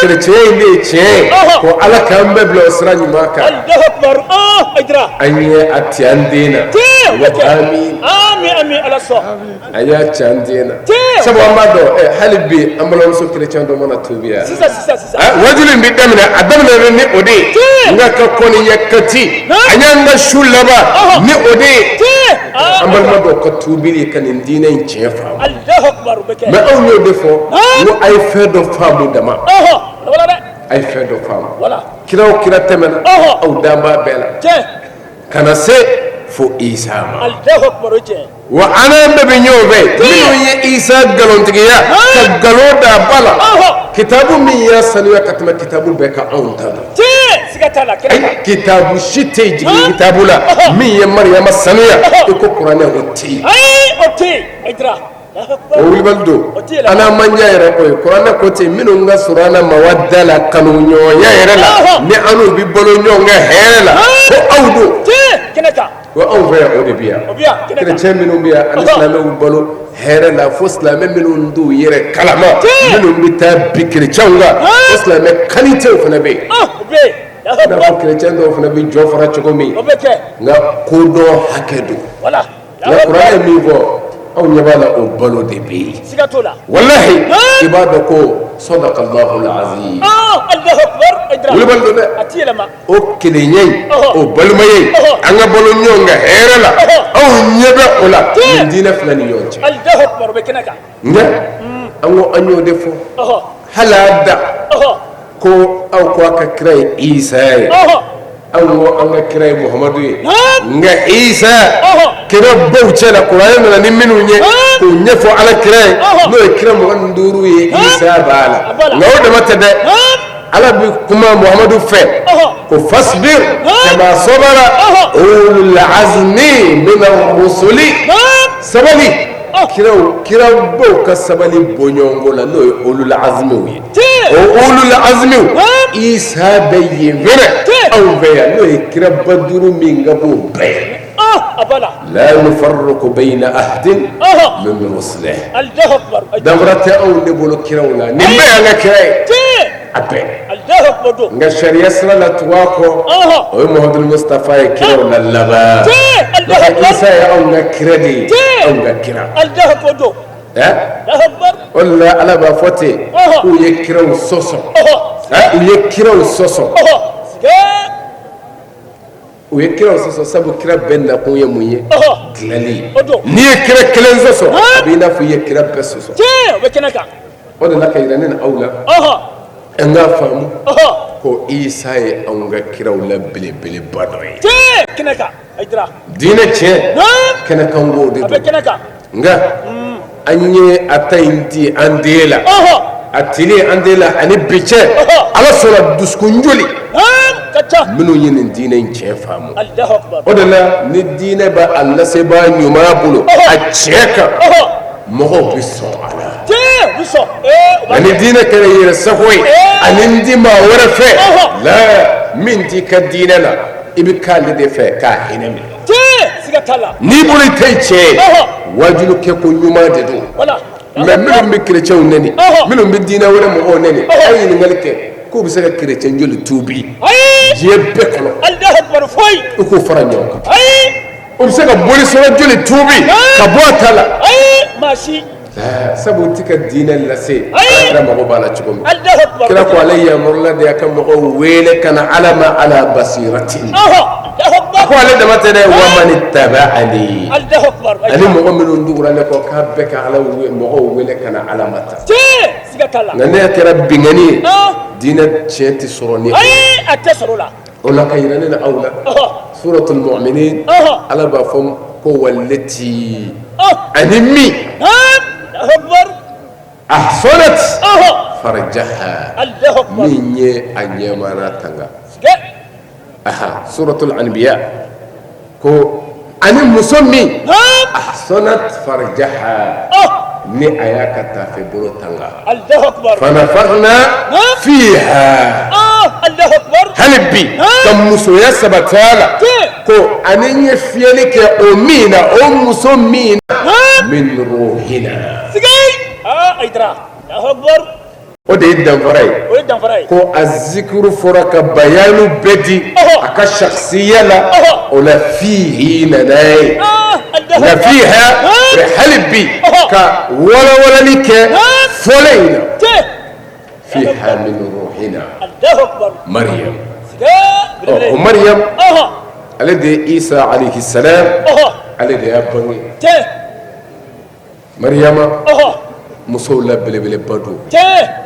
كريتشي نيتشي كو على كامبك بلو سراني ماكا الله أكبر أدرا أني أتياندينا آمين آمين آمين على الصوت أيا تياندينا سبو أمادو حالبي أمبلون سو كريتشان دو منا توبيا سيسا wajulin bi damina ni ode nga ka koni yakati anyanga shulaba ni ode ambal ma do ko tubili kan dina en chefa Allahu akbar beke ma aw yo defo wo ay fedo famu dama wala ay fedo famu wala kira temena aw damba bela kana se fo isa ma Allahu akbar je wa ana be nyobe minu ye isa galontigiya ka galoda bala kitabu min ya sanu ya katama kitabu beka aunta sikatala kitabu shite jigi kitabu la min ya maryama sanu ya iko qur'ana otti otti idra o wilbaldo ana manja yere ko qur'ana ko te minu nga surana mawaddala kanu nyoya yere la ni anu bi bolo nyonga hela ko awdo kenaka wa awfa ya odbiya kene cheminu biya alislamu bolo hera la foslame minun du yere kalama minun bita bikri changa foslame kalite fana be na ko chrétien do fana be jofara chogomi nga kodo hakedu wala la qur'an mi vo aw nyabala o balo de be sikatola wallahi ibadako sadaqa Allahu al-azim Allahu akbar idra wulbaldo de atilama o kilenyay o balmaye anga balo nyonga hera la aw nyaba ola dina fulani yonche Allahu akbar bekenaka nga ango anyo defo halada ko aw ko ka kray isa ango anga kray muhammadu nga isa kira bawche la qur'an na niminu nye ko nyefo ala kray no kira mo nduru ye isa bala ngawde matade ala bi kuma muhammadu fe ko fasbir kama sabara ulul azmi min ar-rusuli sabali kira bo ka sabali bonyongo la no ulul azmi wi ulul azmi isa bayi vere aw veya no kira baduru minga bo be abala la nufarriqu bayna ahdin min rusulihi Allahu akbar damrata aw ne bolo kira wala nimbe anga kira ape Allahu akbar nga sharia sala la tuwako o muhammad mustafa ya kira wala laba Allahu isa ya nga kira di nga kira Allahu akbar Allahu akbar wala ala ba fote ku ye kira soso u ye kira soso u ye kira soso sabu kira benna ko ye munye klali ni ye kira kelen soso abina fu ye kira besoso bekenaka wala la kayranin aula nga famu ko isa ye anga kira wala bele badoy kenaka idra dina che kenaka ngode bekenaka nga anye atainti andela atili andela ani biche ala sola duskunjuli kacha minu yin dina che famu Allahu akbar odala ni dina ba alla se ba nyuma bulu a cheka moho biso ala biso ani dina kare yere sahoi ani ndi ma wara fe la minti ka dina la ibi kali de fe ka hinami sigatala ni buli teiche wajulu ke ko nyuma de do wala mais minnu bɛ chrétien neni minnu bɛ diinɛ wɛrɛ mɔgɔw neni a ye ɲininkali kɛ k'u bɛ se ka chrétien joli tuubi diɲɛ bɛɛ kɔnɔ Allahu akbar foyi i k'o fara ɲɔgɔn kan o bɛ se ka boli sɔrɔ joli tuubi ka bɔ a ta la maasi sabu ti ka diinɛ lase kira mɔgɔ b'a la cogo min Allahu akbar kira ko ale yamarula de a ka mɔgɔw wele ka na ala ma ala basiratin a ko ale dama tɛ dɛ wa mani taba'ani Allahu akbar ani mɔgɔ minnu dugura ne kɔ k'a bɛɛ ka ala mɔgɔw wele ka na ala ma ta sigatala nka ne kɛra bingani ye diinɛ tiɲɛ tɛ sɔrɔ ni a tɛ sɔrɔ la o la ka yira ne na aw la suratul mu'minin ala b'a fɔ ko wallati ani min akbar ahsanat farjaha Allahu akbar min ye a ɲɛmana tanga aha suratul anbiya ko ani muso min ahsanat farjaha ni aya ka tafe bolo tanga Allahu akbar fanafakhna fiha Allahu akbar halbi kam muso ya sabatala ko ani ye fiyeli ke o mina o muso mina min ruhina sigay aidra Allahu akbar o de danfaray ko azikru foraka bayanu bedi aka shakhsiya la o la fihi nanay la fiha halbi ka wala like folayna fiha min ruhina Allahu akbar maryam sigay maryam ale de isa alayhi salam ale de abangi maryama muso la belebele badu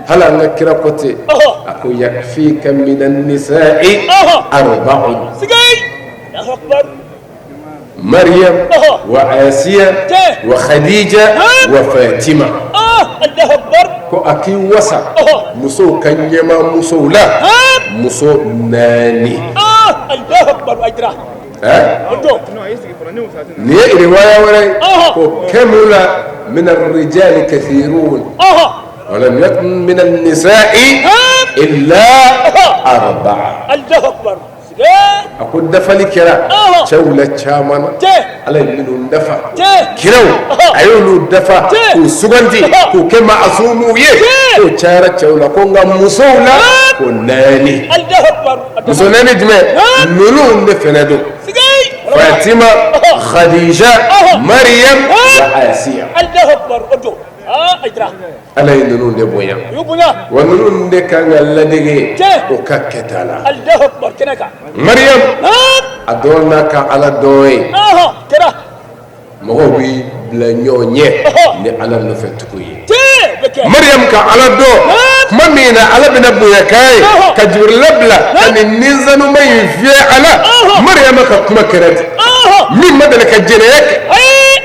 hala nga kira kote ako yakfika minan nisa'i arba'un sigay Allahu akbar maryam wa asiya wa khadija wa fatima Allahu akbar ko aki wasa muso kanyema muso la muso nani Allahu akbar aidra ni riwaya wala ko kamula من الرجال كثيرون ولم يكن من النساء إلا أربعة الله أكبر أقول دفع لكرا شولة شامنا على منهم دفع كراو أيولو دفع كو سغنتي كو كما أصومو يه كو شارة شولة كونغا مسولة كو ناني الله أكبر مسولاني جمع نلون دفندو فاطمة خديجة مريم وآسيا الله أكبر أدو أجرا على ينون دبويا يبويا ونون دكان الذي وككتالا الله أكبر كنكا مريم أدونك على دوي كرا مغوي بلانيوني ni ala nɔfɛ tugu ye مريم على دو kuma min na ala bɛna bonya k'a ye ka Jibrila bila ka nin ninsanuma in fiyɛ ala Mariama ka kuma kɛra ten min ma deli ka jɛnɛya kɛ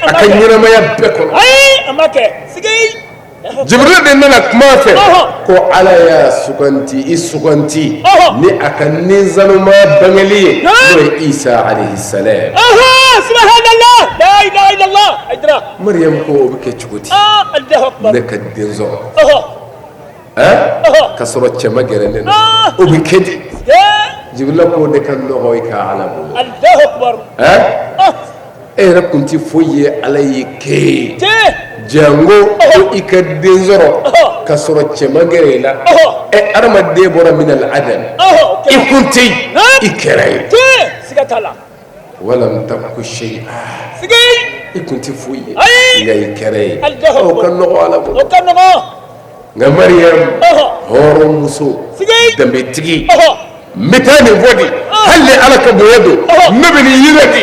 a ka ɲɛnamaya bɛɛ kɔnɔ Jibrila de nana kuma fɛ ko ala y'a suganti i suganti ni a ka ninsanuma bangeli ye n'o ye Isa alayhi salam subhanallah la ilaha illallah ajdra Mariam ko o bɛ kɛ cogo di Allahu akbar ne ka den sɔrɔ ka sɔrɔ cɛ ma gɛrɛ ne na o bɛ kɛ di Jibrila ko ne ka nɔgɔ i ka ala bolo Allahu akbar e yɛrɛ kun ti foyi ye ala y'i kɛ jango ko i ka den sɔrɔ ka sɔrɔ cɛ ma gɛrɛ i la adamaden bɔra min al adam i kun tɛ i kɛra ye siga t'a la walam taku shay'a i kun tɛ foyi ye nka i kɛra ye o ka nɔgɔ ala bolo o ka nɔgɔ nka Mariam hɔrɔn muso danbetigi n bɛ taa nin fɔ de hali ala ka bonya don ne bɛ nin yira de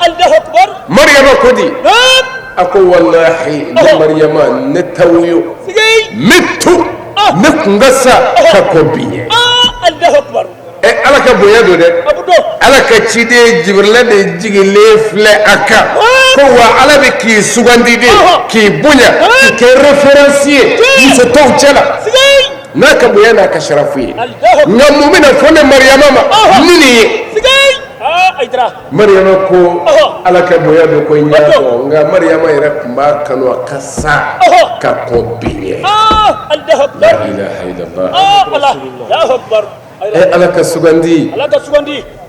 Allahu akbar Mariama ko di a ko walahi ne Mariama ne tawuyo mitu ne kun ka sa ka kɔ bi ɲɛ Allahu akbar ala ka bonya don dɛ ala ka ciden Jibrila de jigilen filɛ a kan ko wa ala bɛ k'i sugandi de k'i bonya k'i kɛ référence ye muso tɔw cɛla n'a ka bonya n'a ka sarafu ye nka mun bɛna fɔ ne Mariama ma ni nin ye Mariama ko ala ka bonya don ko n y'a dɔn nka Mariama yɛrɛ tun b'a kanu a ka sa ka kɔn bi ɲɛ la ilaha illallah Allahu akbar ala ka sugandi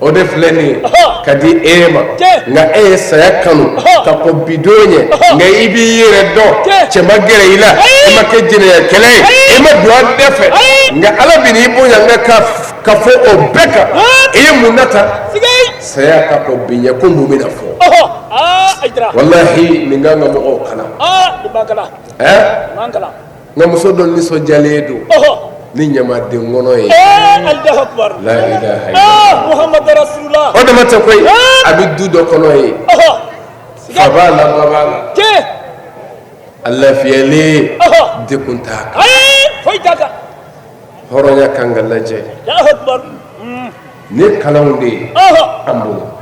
o de filɛ nin ye ka di e ma nka e ye saya kanu ka kɔn bidon ɲɛ nka i b'i yɛrɛ dɔn cɛ ma gɛrɛ i la i ma kɛ jɛnɛya kɛlɛ ye i ma don an bɛɛ fɛ nka ala bɛ n'i bonya nka ka fɔ o bɛɛ kan i ye mun na ta saya ka kɔn bi ɲɛ ko mun bɛna fɔ walahi nin kan ka mɔgɔw kalan nka muso dɔ nisɔndiyalen don ni ɲamaden kɔnɔ ye Allahu akbar la ilaha illallah Muhammad rasulullah o dama tɛ koyi a bɛ du dɔ kɔnɔ ye fa b'a la ba b'a la a lafiyalen dekun t'a kan foyi t'a kan hɔrɔnya kan ka lajɛ Allahu akbar ni kalanw de ye an bolo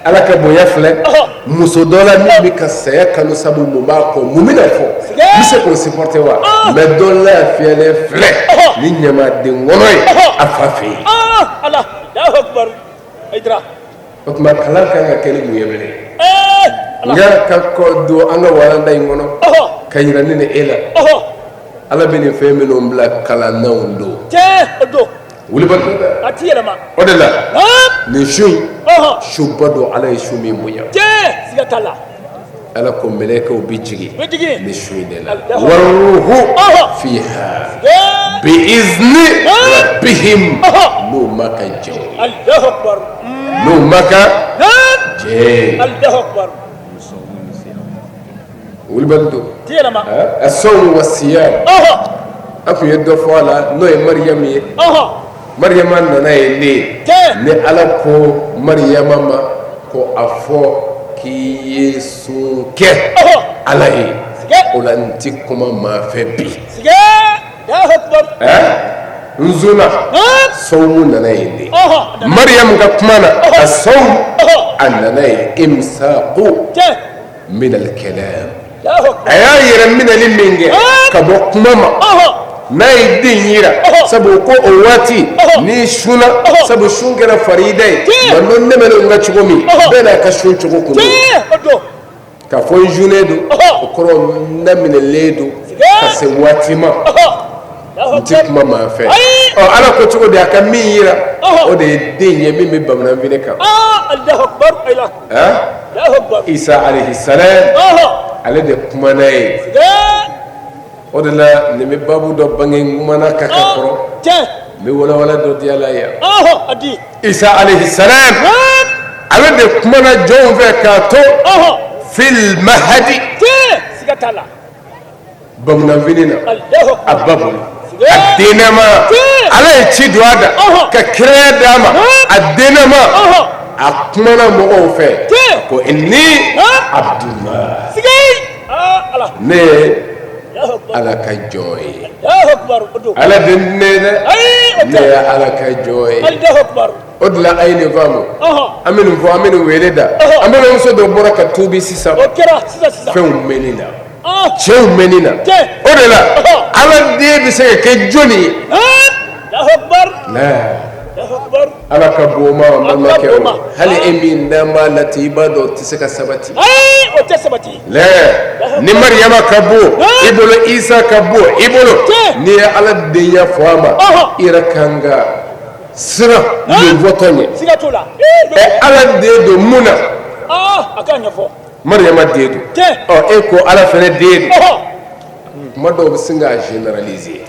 ala ka bonya filɛ muso dɔ la min bɛ ka saya kanu sabu mun b'a kɔ mun bɛna fɔ n bɛ se k'o supporter wa mais dɔ lafiyalen filɛ ni ɲamaden kɔnɔ ye a fa fɛ yen Allahu akbar aydra o tuma kalan kan ka kɛ ni mun ye bilen nga ka ko do anga walanda ngono kayira nene ela ala beni femino mbla kala nawndo odo wuli ba atiyela ma odela ni shubado ala shumi munya sigatala ala ko meleka ubijigi ni shuidela Allah. waruhu fiha bi izni rabbihim no maka jaw Allahu akbar no maka je Allahu akbar wuli ba do tiyela ma الصوم والصيام أكو يدفع على نوع مريم مريم أنا يلي نعلقو مريم ما كو أفو كي يسوع عليه ولا نتيكما ما فبي يا أكبر نزونا صوم أنا يلي مريم كمانا الصوم أنا إمساق من الكلام aya yere mina liminge kabo kumama na idin yira sabu ko owati ni shuna sabu shungera faride manon ne mele nga chugomi bena ka shun chugo kuno ka fo junedo ko na mina ledo ka se watima ntik mama fe ala ko chugo de aka min yira o de dinye mi bamna vine ka Allahu akbar ila Allahu akbar Isa alayhi salam ale de kumana ye o de la ni mi babu dɔ bange kumana ka ka kɔrɔ mi wala dɔ di ala ya Isa alayhi salam ale de kumana jɔnw fɛ k'a to fil mahadi bamunanfini na a babu a denama ala ye ci don a da ka kiraya d'a ma a denama a kumana mɔgɔw fɛ ko inni abdullah ne ala ka jɔn ye ala de ne dɛ ne ye ala ka jɔn ye o de la a ye nin faamu an bɛ nin fɔ an bɛ nin wele da an bɛ muso dɔ bɔra ka tuubi sisan fɛnw mɛnni na cɛw mɛnni na o de la ala den bɛ se ka kɛ jɔnni ye ala ka boma mamake hali emin dama latiba do tisaka sabati o te sabati la ni maryama kabo ibolo isa kabo ibolo ni ala de ya fama ira kanga sira ni votonye sigatola ala de do muna akanya fo maryama de do e ko ala fene de do mado bisinga generaliser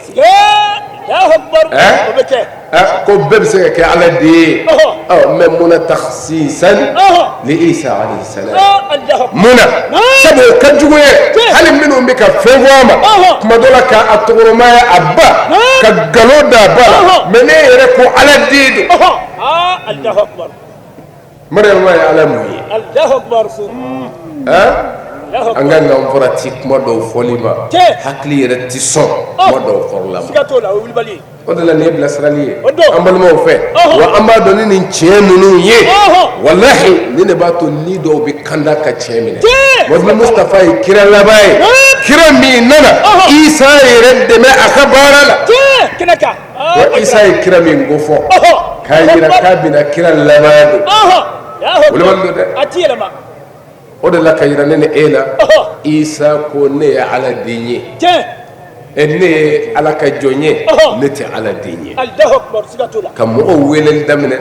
يا أكبر ko bɛɛ bɛ se ka kɛ ala de ye mais munna takhsisan li Isa alayhi salam munna sabu o ka jugu ye hali minnu bɛ ka fɛn fɔ a ma kuma dɔ la ka a tɔgɔmaya a ba ka nkalon da a ba la mais ne yɛrɛ ko ala den don Allahu akbar Mariama ye ala mun ye Allahu akbar an ka nkan fɔra ti kuma dɔw fɔli ma hakili yɛrɛ ti sɔn kuma dɔw fɔrɔla ma o de la nin ye bilasirali ye an balimaw fɛ wa an b'a dɔn ni nin tiɲɛ ninnu ye walahi ni ne b'a to ni dɔw bɛ kanda ka tiɲɛ minɛ Muhammad Mustafa ye kira laban ye kira min nana Isa yɛrɛ dɛmɛ a ka baara la wa Isa ye kira min ko fɔ k'a yira k'a bɛna kira laban don o de b'a dɔn dɛ o de la ka yira ne ni e la Isa ko ne ye ala den ye ne ye ala ka jɔn ye ne tɛ ala den ye ka mɔgɔw weleli daminɛ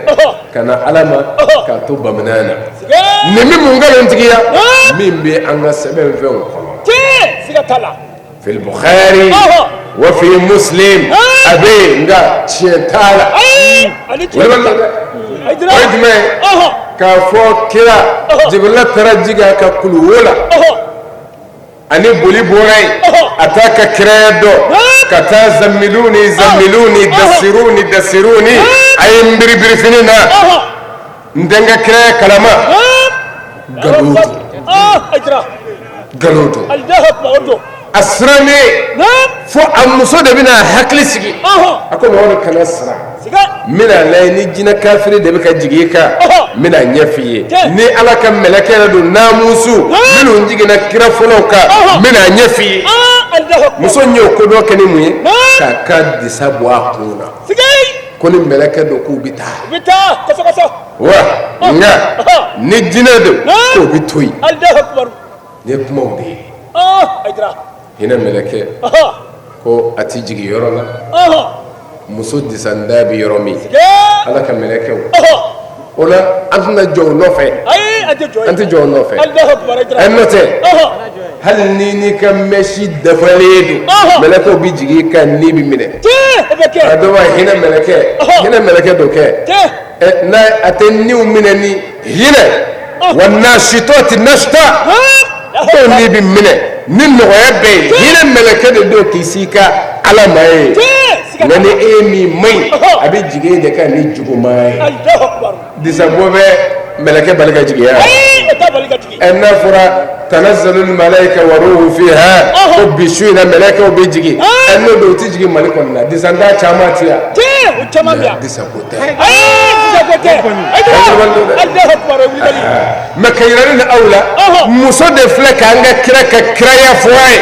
ka na ala ma k'a to bamanan na nin bɛ mun nkalontigiya min bɛ an ka sɛbɛnfɛnw kɔnɔ fil Bukhari wa fi Muslim a bɛ yen nka tiɲɛ t'a la o de b'a la dɛ o ye jumɛn ye k'a fɔ kira Jibrila taara jigin a ka kuluwo la ani boli bɔra yen a taa ka kiraya dɔ ka taa zammiluni zammiluni dasiruni dasiruni a ye n biribiri fini na n tɛ n ka kiraya kalama galon don a sirannen fo a muso de bɛna hakili sigi a ko mɔgɔ kana siran n bɛna lajɛ ni jinɛ kafiri de bɛ ka jigin i kan n bɛna ɲɛ f'i ye ni ala ka mɛlɛkɛ yɛrɛ don naamusu minnu jiginna kira fɔlɔw kan n bɛna ɲɛ f'i ye muso in y'o ko dɔ kɛ ni mun ye k'a ka disa bɔ a kun na koni meleke do ku bita koso wa nga ni jinne do ko bitoi Allahu akbar ne kuma wudi aydra hina meleke ko ati jigi yoro la muso disanda bi yoro mi ala ka meleke ola antna jow no fe anti jow no fe Allahu akbar aydra annote hal ni ka meshi dafaledu meleke bi jigi kan ni bi mine adowa hina meleke do ke na atenni minani hina wannashitati nashta to ni bi mine nin no yabbe hina meleke do kisika ala mai nani emi mai abi jige de kan ni jugo mai Allahu akbar disabobe meleke balga jige ya enna fura tanazzalu al malaika wa ruhu fiha ubishuna malaka ubijigi enno do tijigi malikon na disanda chamatiya disabote Allahu akbar makayran aula musode fleka anga kira ya foye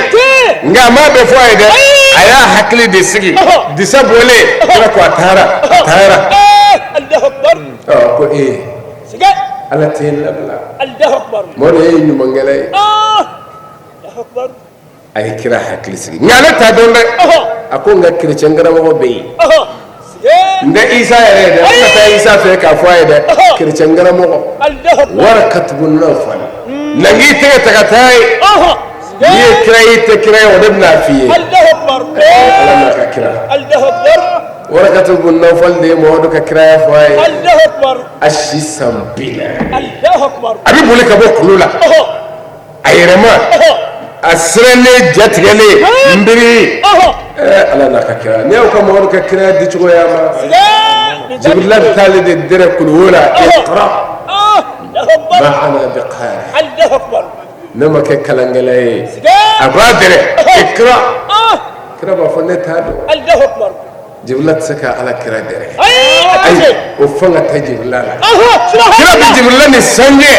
nga ma be foye de aya hakli de sigi disabole kira ko tara Allahu akbar ko siga ala tin labla Allahu akbar mo de ñu mangale Allahu akbar ay kira hakli sigi ngala ta don rek ako nga chrétien ngara mo be nda isa yare da ta isa fe ka foye de chrétien ngara mo Allahu akbar warakatun nafal nangi te ta tay ye kira wadabna fiye Allahu akbar ala ka kira Allahu akbar warakatun nafal de mo do ka kira foye Allahu akbar ashi sambila Allahu akbar abi boli ka bo kulula ayirema asrene jatigale mbiri ala na ka kira ne ko mo do ka kira di chugo ya ma jibril tali de dire kulula iqra ma ana biqari Allahu akbar nama ke kalangale abadire ikra kira ba fonne tado Allahu akbar jibril saka ala kira dire ay o fanga ta jibril kira bi jibril ni sanje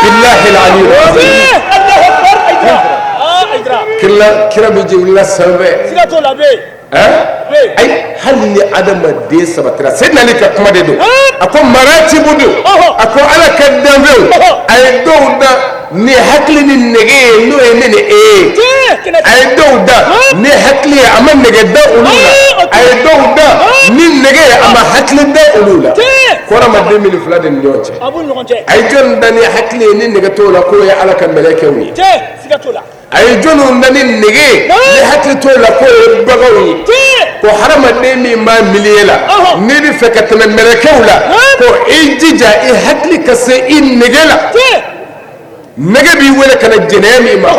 billahi alali Allahu akbar aydra kira bi jibril sabe siga to labe ay halli adama de sabatira sayyidina ali ka kuma de do ako maratibu do ako ala kadambe ay do da ni hakli ni nege no emene ay dawda ni hakli aman nege da ulula ay dawda ni nege ama hakli da ulula kora ma 2000 de nyoche abun ngonje ay jon dani hakli ni nege to la ko ya ala kan meleke wi siga to la ay jonu dani nege ni hakli to la ko bagawi ko harama de mi ma miliela ni di fekatna meleke wala ko ijija i hakli kase in negela nege bi wala kana jenemi ma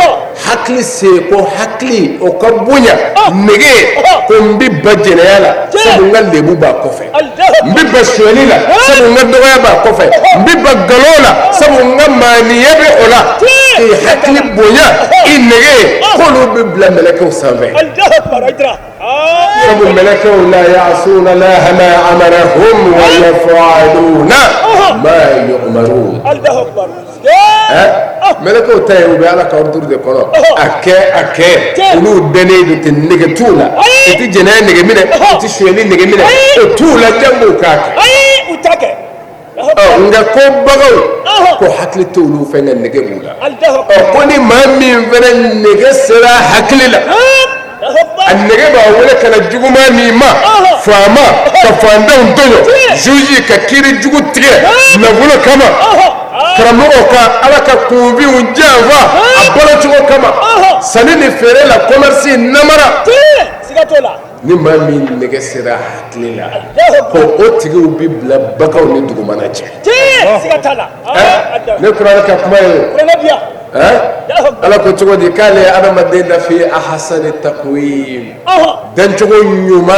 hakli se ko hakli o ka bunya nege ko mbi bajene yala sabu ngalle bu ba kofe mbi basholila sabu ngado ya ba kofe mbi bagalola sabu ngamani yebe ola e hakli bunya in nege ko lu bi bla melaka usave Allahu akbar aydra sabu melaka la ya'suna la ma amarahum wa yaf'aluna ma yu'marun Allahu akbar meleko tay u be ala ka ordur de kono ake ulu dene do te nege tula eti jena nege mine eti shweli nege mine o tula jambu kake utake nga ko bagaw ko hakli tulu fenga nege bula ko ni mami vena nege sera hakli la annege ba wala kana juguma mi ma fama ka fanda untoyo juji ka kiri jugu tige na vula kama karamogo ka ala ka kubi unjava abala chugo kama sanini fere la commerce namara sigatola ni mami nege sera haklila ko otigi ubi bla bakaw ni dugumana che sigatala ne kurana ka kuma yo kurana biya ala ko chugo di kale adama de da fi ahsani taqwim dan chugo nyuma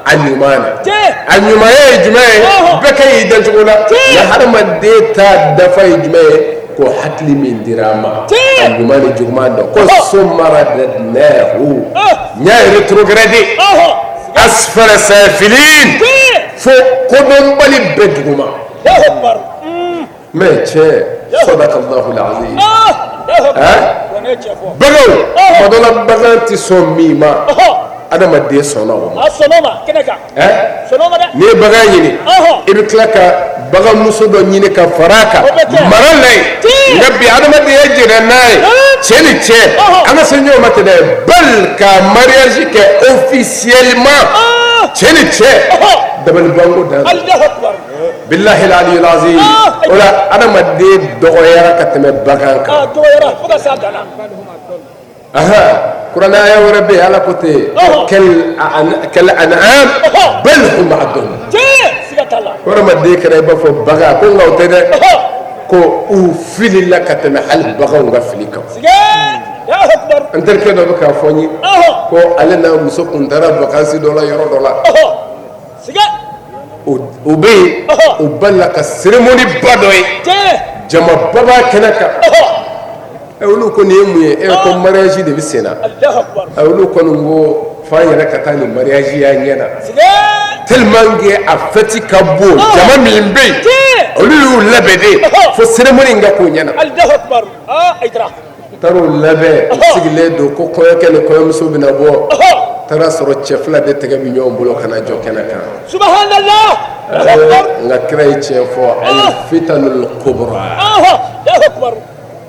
anyumana anyuma ye jumae bakay dan chugo la ya harama de ta da fa jumae ko hakli min dirama anyumani jugmando ko sumaradnahu nya retrograde asfala safilin fo kodon bali beduguma mais صدق الله العظيم بغو فضل بغانتي سميما adamaden sɔnna o ma. A sɔnna o ma kɛnɛ kan. Sɔnna o ma dɛ. N'i ye bagan ɲini. I bɛ tila ka baganmuso dɔ ɲini ka fara a kan. mara la yen. nka bi adamadenya jɛnna n'a ye. cɛ ni cɛ. an ka se ɲɔgɔn ma ten dɛ. bal ka mariage kɛ officiellement. cɛ ni cɛ. dabali banko dan. billahi al-aliyyil azim. o la adamaden dɔgɔyara ka tɛmɛ bagan kan. dɔgɔyara fo ka s'a dan na. kuranɛ aya wɛrɛ bɛ yen ala ko ten kal an'am bal hum adall. siga t'a la. adamaden kɛra i b'a fɔ bagan ko nka o tɛ dɛ. ko u filila ka tɛmɛ hali baganw ka fili kan. n terikɛ dɔ bɛ k'a fɔ n ye ko ale n'a muso kun taara vacances dɔ la yɔrɔ dɔ la. o bɛ yen o balila ka cérémonie ba dɔ ye jama ba b'a kɛnɛ kan. olu ko nin ye mun ye ko mariage de bɛ sen na. olu kɔni ko f'an yɛrɛ ka taa nin mariage y'a ɲɛ na. tellement que a fête ka bon jama min bɛ yen olu y'u labɛn de fo cérémonie in ka k'o ɲɛ na. taar'o labɛn u sigilen don ko kɔɲɔkɛ ni kɔɲɔmuso bɛna bɔ. taara sɔrɔ cɛ fila de tɛgɛ bɛ ɲɔgɔn bolo ka na jɔ kɛnɛ kan. subhanallah. nka kira ye tiɲɛ fɔ al-fitanul kubra.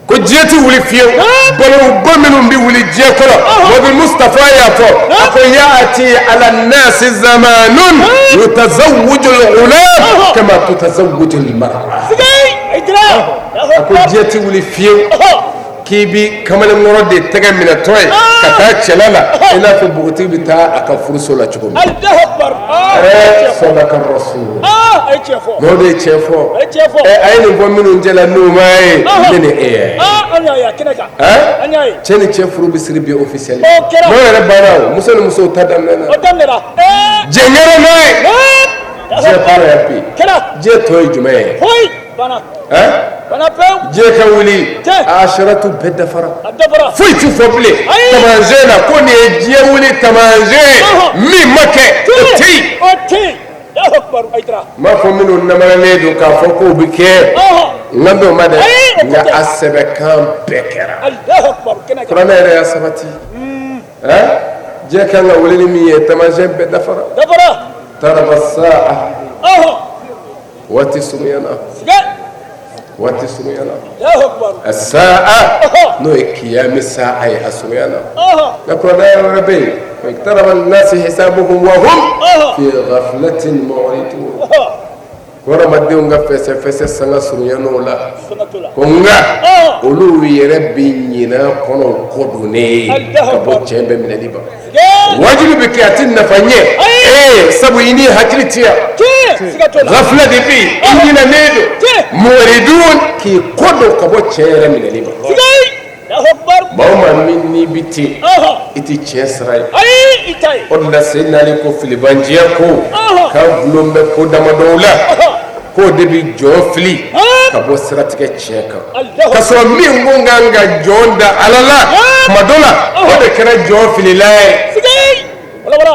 ko diɲɛ tɛ wuli fiyewu. balawba minnu bɛ wuli diɲɛ kɔnɔ. wabi mustafa y'a fɔ. a ko yaati ala nasi zamanun yutazawwiju al-ghulam kama tutazawwiju al-mar'a. a ko diɲɛ tɛ wuli fiyewu. k'i bi kamalenkɔrɔ de tɛgɛ minɛ tɔ ye ka taa cɛla la i n'a fɔ npogotigi bɛ taa a ka furuso la cogo min. sɔdaka rasul. n'o de ye tiɲɛ fɔ. a ye nin fɔ minnu cɛla n'o ma ye ne ni e ye. cɛ ni cɛ furu bɛ siri bi officiel. n'o yɛrɛ banna o muso ni muso ta daminɛ na. jɛngɛrɛ n'a ye. diɲɛ baara ya bi. diɲɛ tɔ ye jumɛn ye. diɲɛ ka wuli a asharatu bɛɛ dafara. foyi t'u fɔ bilen. tamanzɛn na ko nin ye diɲɛ wuli tamanzɛn min ma kɛ o tɛ yen. m'a fɔ minnu namaralen don k'a fɔ k'o bɛ kɛ n ka dɔn ma dɛ nka a sɛbɛnkan bɛɛ kɛra. kuranɛ yɛrɛ y'a sabati. diɲɛ kan ka wuli ni min ye tamanzɛn bɛɛ dafara. taraba sa'a waati surunyana. waati surunyana. as-sa'a n'o ye kiyami sa'a ye a surunyana. nka kuranɛ yɛrɛ bɛ yen. اقترب الناس حسابهم وهم في غفلة معرضون. ورمدهم غفسة فسة سنة سريانو لا كونغا أولو يربينا كونو كودوني كابو تشامب من اليبا واجب بكياتين نفانيه سبويني هكريتيا غفلة دي بي إننا نيدو معرضون كي كودو كابو تشامب من اليبا bawma min ni biti iti chesra o la senali ko filibanjiya ko ka gulombe ko damadowla ko debi jofli ka bo siratige cheka ka so min nganga jonda alala madola o de kera jofli lay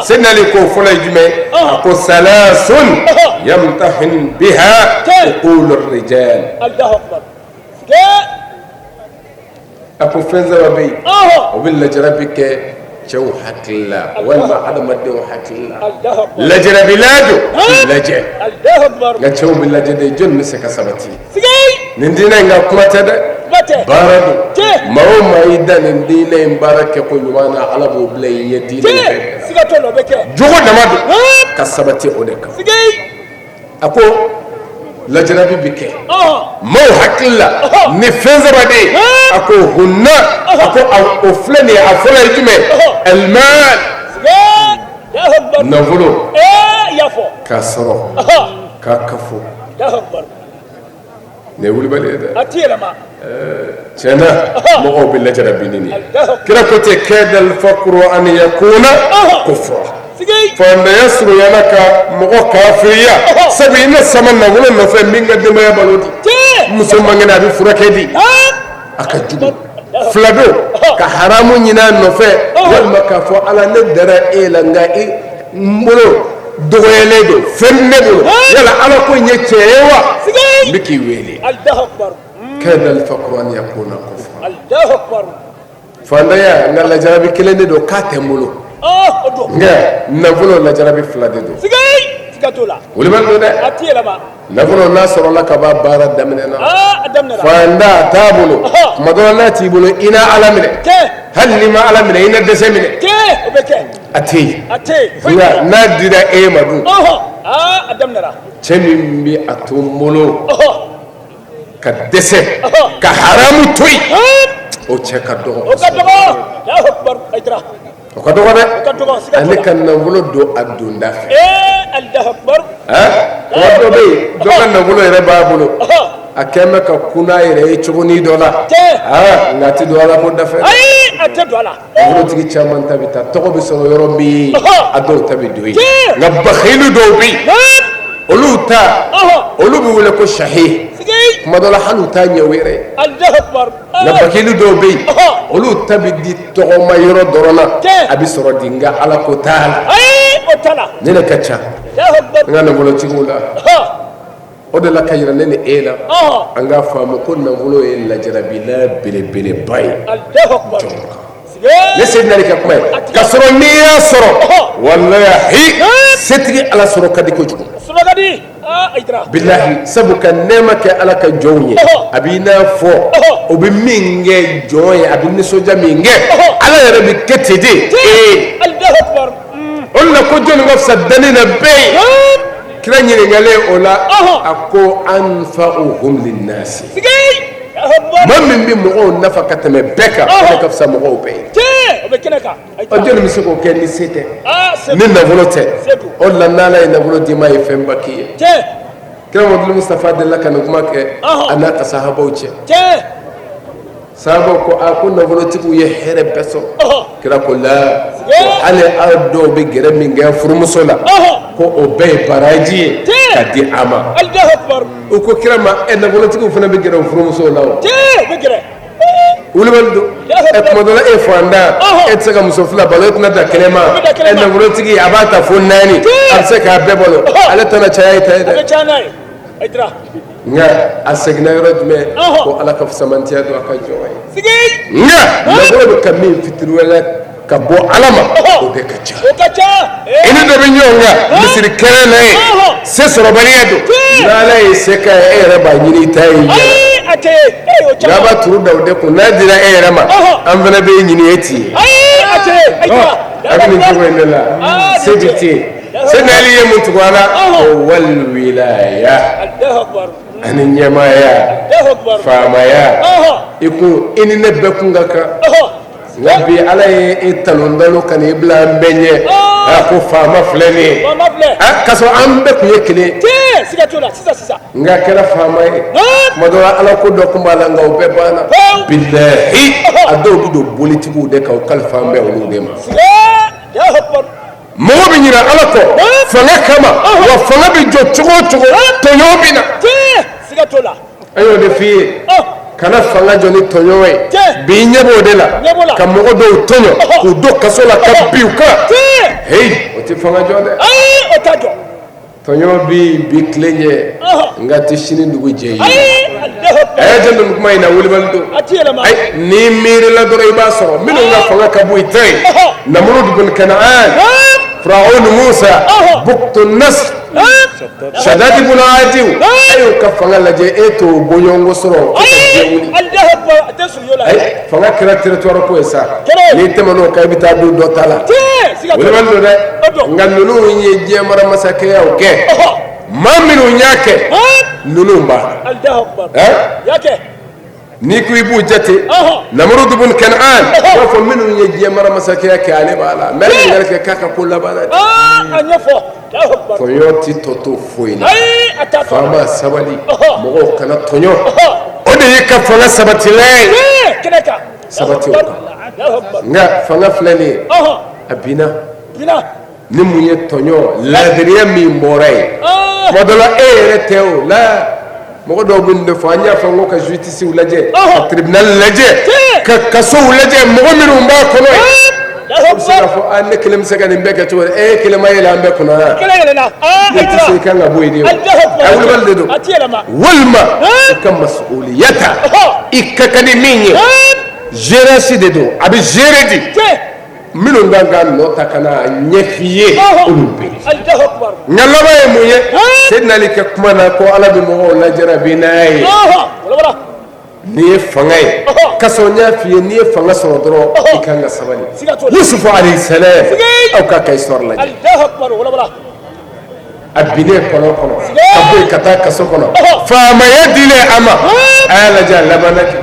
senali ko fola jume ko salasun yamtahin biha qulur rijal. Allahu akbar. ako fenza wa bay o bil lajrabi ke cew hakilla wala adamaden hakilla lajrabi laju laje nga cew bil lajde jon se ka sabati nindina nga kumata de baradu mawo maida nindina imbarake ko ywana ala bo blay yedi siga to no beke jogo damadu ka sabati odeka ako lajrabi bike mo hakilla ni fenzaba de ako hunna ako oflani afola jume almal navolo yafo kasro ka kafu ne wuli bale da atira ma cena mo bil lajrabi nini kira ko te kadal faqru an yakuna kufra fanda yasru yanaka mogo kafiriya sabi ina samanna wala no fe minga de maya baloti musulman ngana bi furakedi aka jugu flado ka haramu nyina no fe wal makafo ala ne dara elanga e mbolo doyele do fenne do yala ala ko nye chewa biki wele Allahu akbar kada al faqru an yakuna kufra Allahu akbar fanda ya ngala jabi kelende do katembolo nka nafolo lajarabi fila de don wuli bɛ don dɛ nafolo n'a sɔrɔla ka ban baara daminɛ na fanda t'a bolo tuma dɔ la n'a t'i bolo i na ala minɛ hali n'i ma ala minɛ i na dɛsɛ minɛ a tɛ yen nka n'a dira e ma dun cɛ min bɛ a to n bolo ka dɛsɛ ka haramu to yen o cɛ ka dɔgɔ o ka dɔgɔ dɛ ale ka nafolo don a donda fɛ tuma dɔ bɛ yen dɔ ka nafolo yɛrɛ b'a bolo a kɛn bɛ ka kunna yɛrɛ ye cogonin dɔ la nka a tɛ don ala ko dafɛ nafolotigi caman ta bɛ taa tɔgɔ bɛ sɔrɔ yɔrɔ min a dɔw ta bɛ don yen nka bakhili dɔw bɛ yen olu ta olu bɛ wele ko sahi tuma dɔ la hali u t'a ɲɛ u yɛrɛ ye nka bakhili dɔw bɛ yen olu ta bɛ di tɔgɔma yɔrɔ dɔrɔn na a bɛ sɔrɔ di nka ala ko t'a la ne de ka ca n ka nafolotigiw la o de la ka yira ne ni e la an k'a faamu ko nafolo ye lajarabila belebeleba ye ne se nari ka kuma ye ka sɔrɔ n'i y'a sɔrɔ walahi setigi ala sɔrɔ ka di kojugu bilahi sabu ka nɛɛma kɛ ala ka jɔnw ye a b'i n'a fɔ o bɛ min kɛ jɔn ye a bɛ nisɔndiya min kɛ ala yɛrɛ bɛ kɛ ten de o de la ko jɔnni ka fisa danni na bɛɛ ye kira ɲininkalen o la a ko anfa'uhum linnasi maa min bɛ mɔgɔw nafa ka tɛmɛ bɛɛ kan o de ka fisa mɔgɔw bɛɛ ye o jɔnni bɛ se k'o kɛ ni se tɛ ni nafolo tɛ o de la n'ala ye nafolo d'i ma a ye fɛnba k'i ye kira Muhamadu Mustafa delila ka nin kuma kɛ a n'a ka sahabaw cɛ sahabaw ko a ko nafolotigiw ye hɛrɛ bɛɛ sɔrɔ kira ko la hali aw dɔw bɛ gɛrɛ min kɛ furumuso la ko o bɛɛ ye baraji ye ka di a ma u ko kira ma nafolotigiw fana bɛ gɛrɛ furumuso la o wuli bɛ don tuma dɔ la e fanda e tɛ se ka muso fila balo e tɛna da kɛnɛ ma nafolotigi a b'a ta fo 4 a bɛ se k'a bɛɛ balo ale tɛna caya e ta ye dɛ nka a seginna yɔrɔ jumɛn ko ala ka fusamantiya don a ka jɔn ye nka nafolo bɛ ka min fitiriwɛlɛ ka bɔ ala ma o de ka ca i ni dɔ bɛ ɲɔgɔn kan misiri kɛnɛ na ye se sɔrɔbaliya don n'ala ye se ka ye e yɛrɛ b'a ɲini i ta ye yɛlɛ n'a b'a turu da o de kun n'a dira e yɛrɛ ma an fana bɛ ɲini e ti ye a bɛ nin cogo in de la se bɛ ti ye se n'ale ye mun tugu a la o walwilaya ani ɲɛmaaya faamaya i ko i ni ne bɛɛ kun ka kan nka bi ala ye e talondalo ka n'i bila an bɛɛ ɲɛ ko faama filɛ nin ye k'a sɔrɔ an bɛɛ kun ye kelen nka kɛra faama ye tuma dɔ la ala ko dɔ kun b'a la nka o bɛɛ banna bilahi a dɔw bɛ don bolitigiw de kan o kalifa an bɛ olu de ma mɔgɔ bɛ ɲinɛ ala kɔ fanga kama wa fanga bɛ jɔ cogo o cogo tɔɲɔgɔn bɛ na an y'o de f'i ye kana fanga jɔ ni tɔɲɔgɔn ye bi ɲɛ b'o de la ka mɔgɔ dɔw tɔɲɔ k'u don kaso la ka bin u kan heyi o tɛ fanga jɔ dɛ tɔɲɔgɔn bi tilen ɲɛ nka tɛ sini dugu jɛ ye a y'a jɛ nin kuma in na Wilibali don ayi n'i miirila dɔrɔn i b'a sɔrɔ minnu ka fanga ka bon i ta ye Namurudu bin Kanaan Firawuna Musa Buktu Nasr Shadadi bin Adiw e y'o ka fanga lajɛ e t'o bɔɲɔgɔnko sɔrɔ fanga kɛra territoire ko ye sa n'i tɛmɛn'o kan i bɛ taa don dɔ ta la Wilibali don dɛ nka ninnu ye diɲɛ mara masakɛyaw kɛ maa minnu y'a kɛ ninnu b'a la n'i ko i b'u jate Namurudu bin Kanaan b'a fɔ minnu ye diɲɛ mara masakɛya kɛ ale b'a la mais ɲininkali kɛ k'a ka ko laban na tɔɲɔ tɛ tɔ to foyi la faama sabali mɔgɔw kana tɔɲɔ o de ye ka fanga sabatilen ye sabati o kan nka fanga filɛ nin ye a binna ni mun ye tɔɲɔ ladiriya min bɔra ye tuma dɔ la e yɛrɛ tɛ o la mɔgɔ dɔw bɛ nin de fɔ an y'a fɔ n ko ka justice lajɛ ka tribunal lajɛ ka kasow lajɛ mɔgɔ minnu b'a kɔnɔ ye o bɛ se k'a fɔ ne kelen bɛ se ka nin bɛɛ kɛ cogo di e kelen ma yɛlɛ an bɛɛ kɔnɔ yan e tɛ se i kan ka bɔ yen de o Wilibali de don walima i ka masuliyata i ka kan ni min ye gérance de don a bɛ gérer de minnu kan ka nɔ ta ka na ɲɛf'i ye olu bɛ Allahu akbar nka laban ye mun ye Seydina Ali ka kuma na ko Ala bɛ mɔgɔw lajarabi n'a ye n'i ye fanga ye ka sɔrɔ n y'a f'i ye n'i ye fanga sɔrɔ dɔrɔn i kan ka sabali Yusufu alayhi salam aw ka histoire lajɛ Allahu akbar wala a binnen kɔnɔ kɔnɔ ka bɔ yen ka taa kaso kɔnɔ faamaya dilen a ma a y'a lajɛ a laban kɛ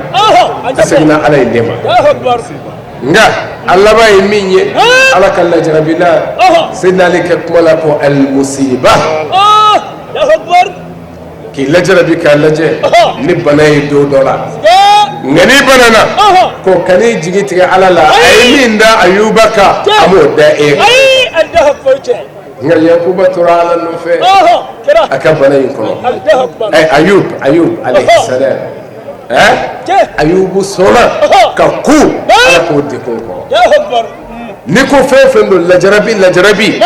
a seginna Ala ye den ma nka a laban ye min ye Ala ka lajarabi n'a Seydina Ali kɛ kuma la ko al-musiba k'i lajarabi k'a lajɛ ni bana ye don dɔ la nka n'i banana ko kan'i jigi tigɛ Ala la a ye min da Ayuba kan a m'o da e kan nka Yakuba tora Ala nɔfɛ a ka bana in kɔnɔ Ayub alayhi salam Ayubu sɔnna ka ku Ala k'o dekun kɔrɔ ni ko fɛn fɛn don lajarabi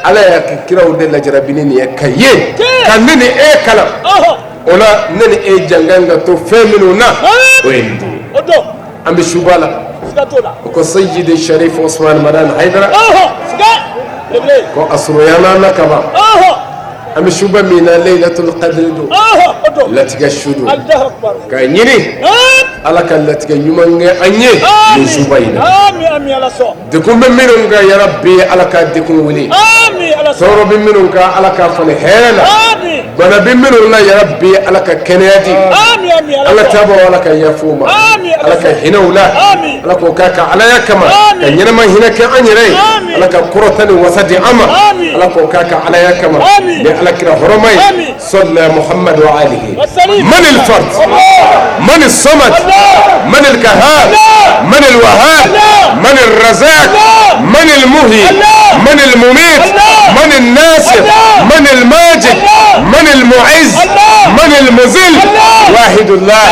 Ala y'a kɛ kiraw de lajarabi ni nin ye ka ye ka ne ni e kalan o la ne ni e jangan ka to fɛn minnu na o ye nin de ye an bɛ suba la o ko Sayyid Sharif Osman Madan Haidara ko a surunyana na kaban an bɛ suba min na Laylatul Qadr don latigɛ su don ka ɲini Ala ka latigɛ ɲuman kɛ an ye nin suba in na dekun bɛ minnu kan ya Rabbi Ala ka dekun wuli tɔɔrɔ bɛ minnu kan Ala ka fani hɛrɛ la bana bɛ minnu na ya Rabbi Ala ka kɛnɛya di Ala taabɔ Ala ka yafa u ma Ala ka hinɛ u la Ala k'o k'a ka Alaya kama ka ɲɛnama hinɛ kɛ an yɛrɛ ye Ala ka kɔrɔta ni wasa di an ma Ala k'o k'a ka Alaya kama ni Ala kira hɔrɔma ye salla Muhammad wa alihi man al-fard man as-samad man al-kahhar man al-wahhab man al-razzaq man al-muhyi man al-mumit man al-nasir man al-majid من المعز من المذل واحد الله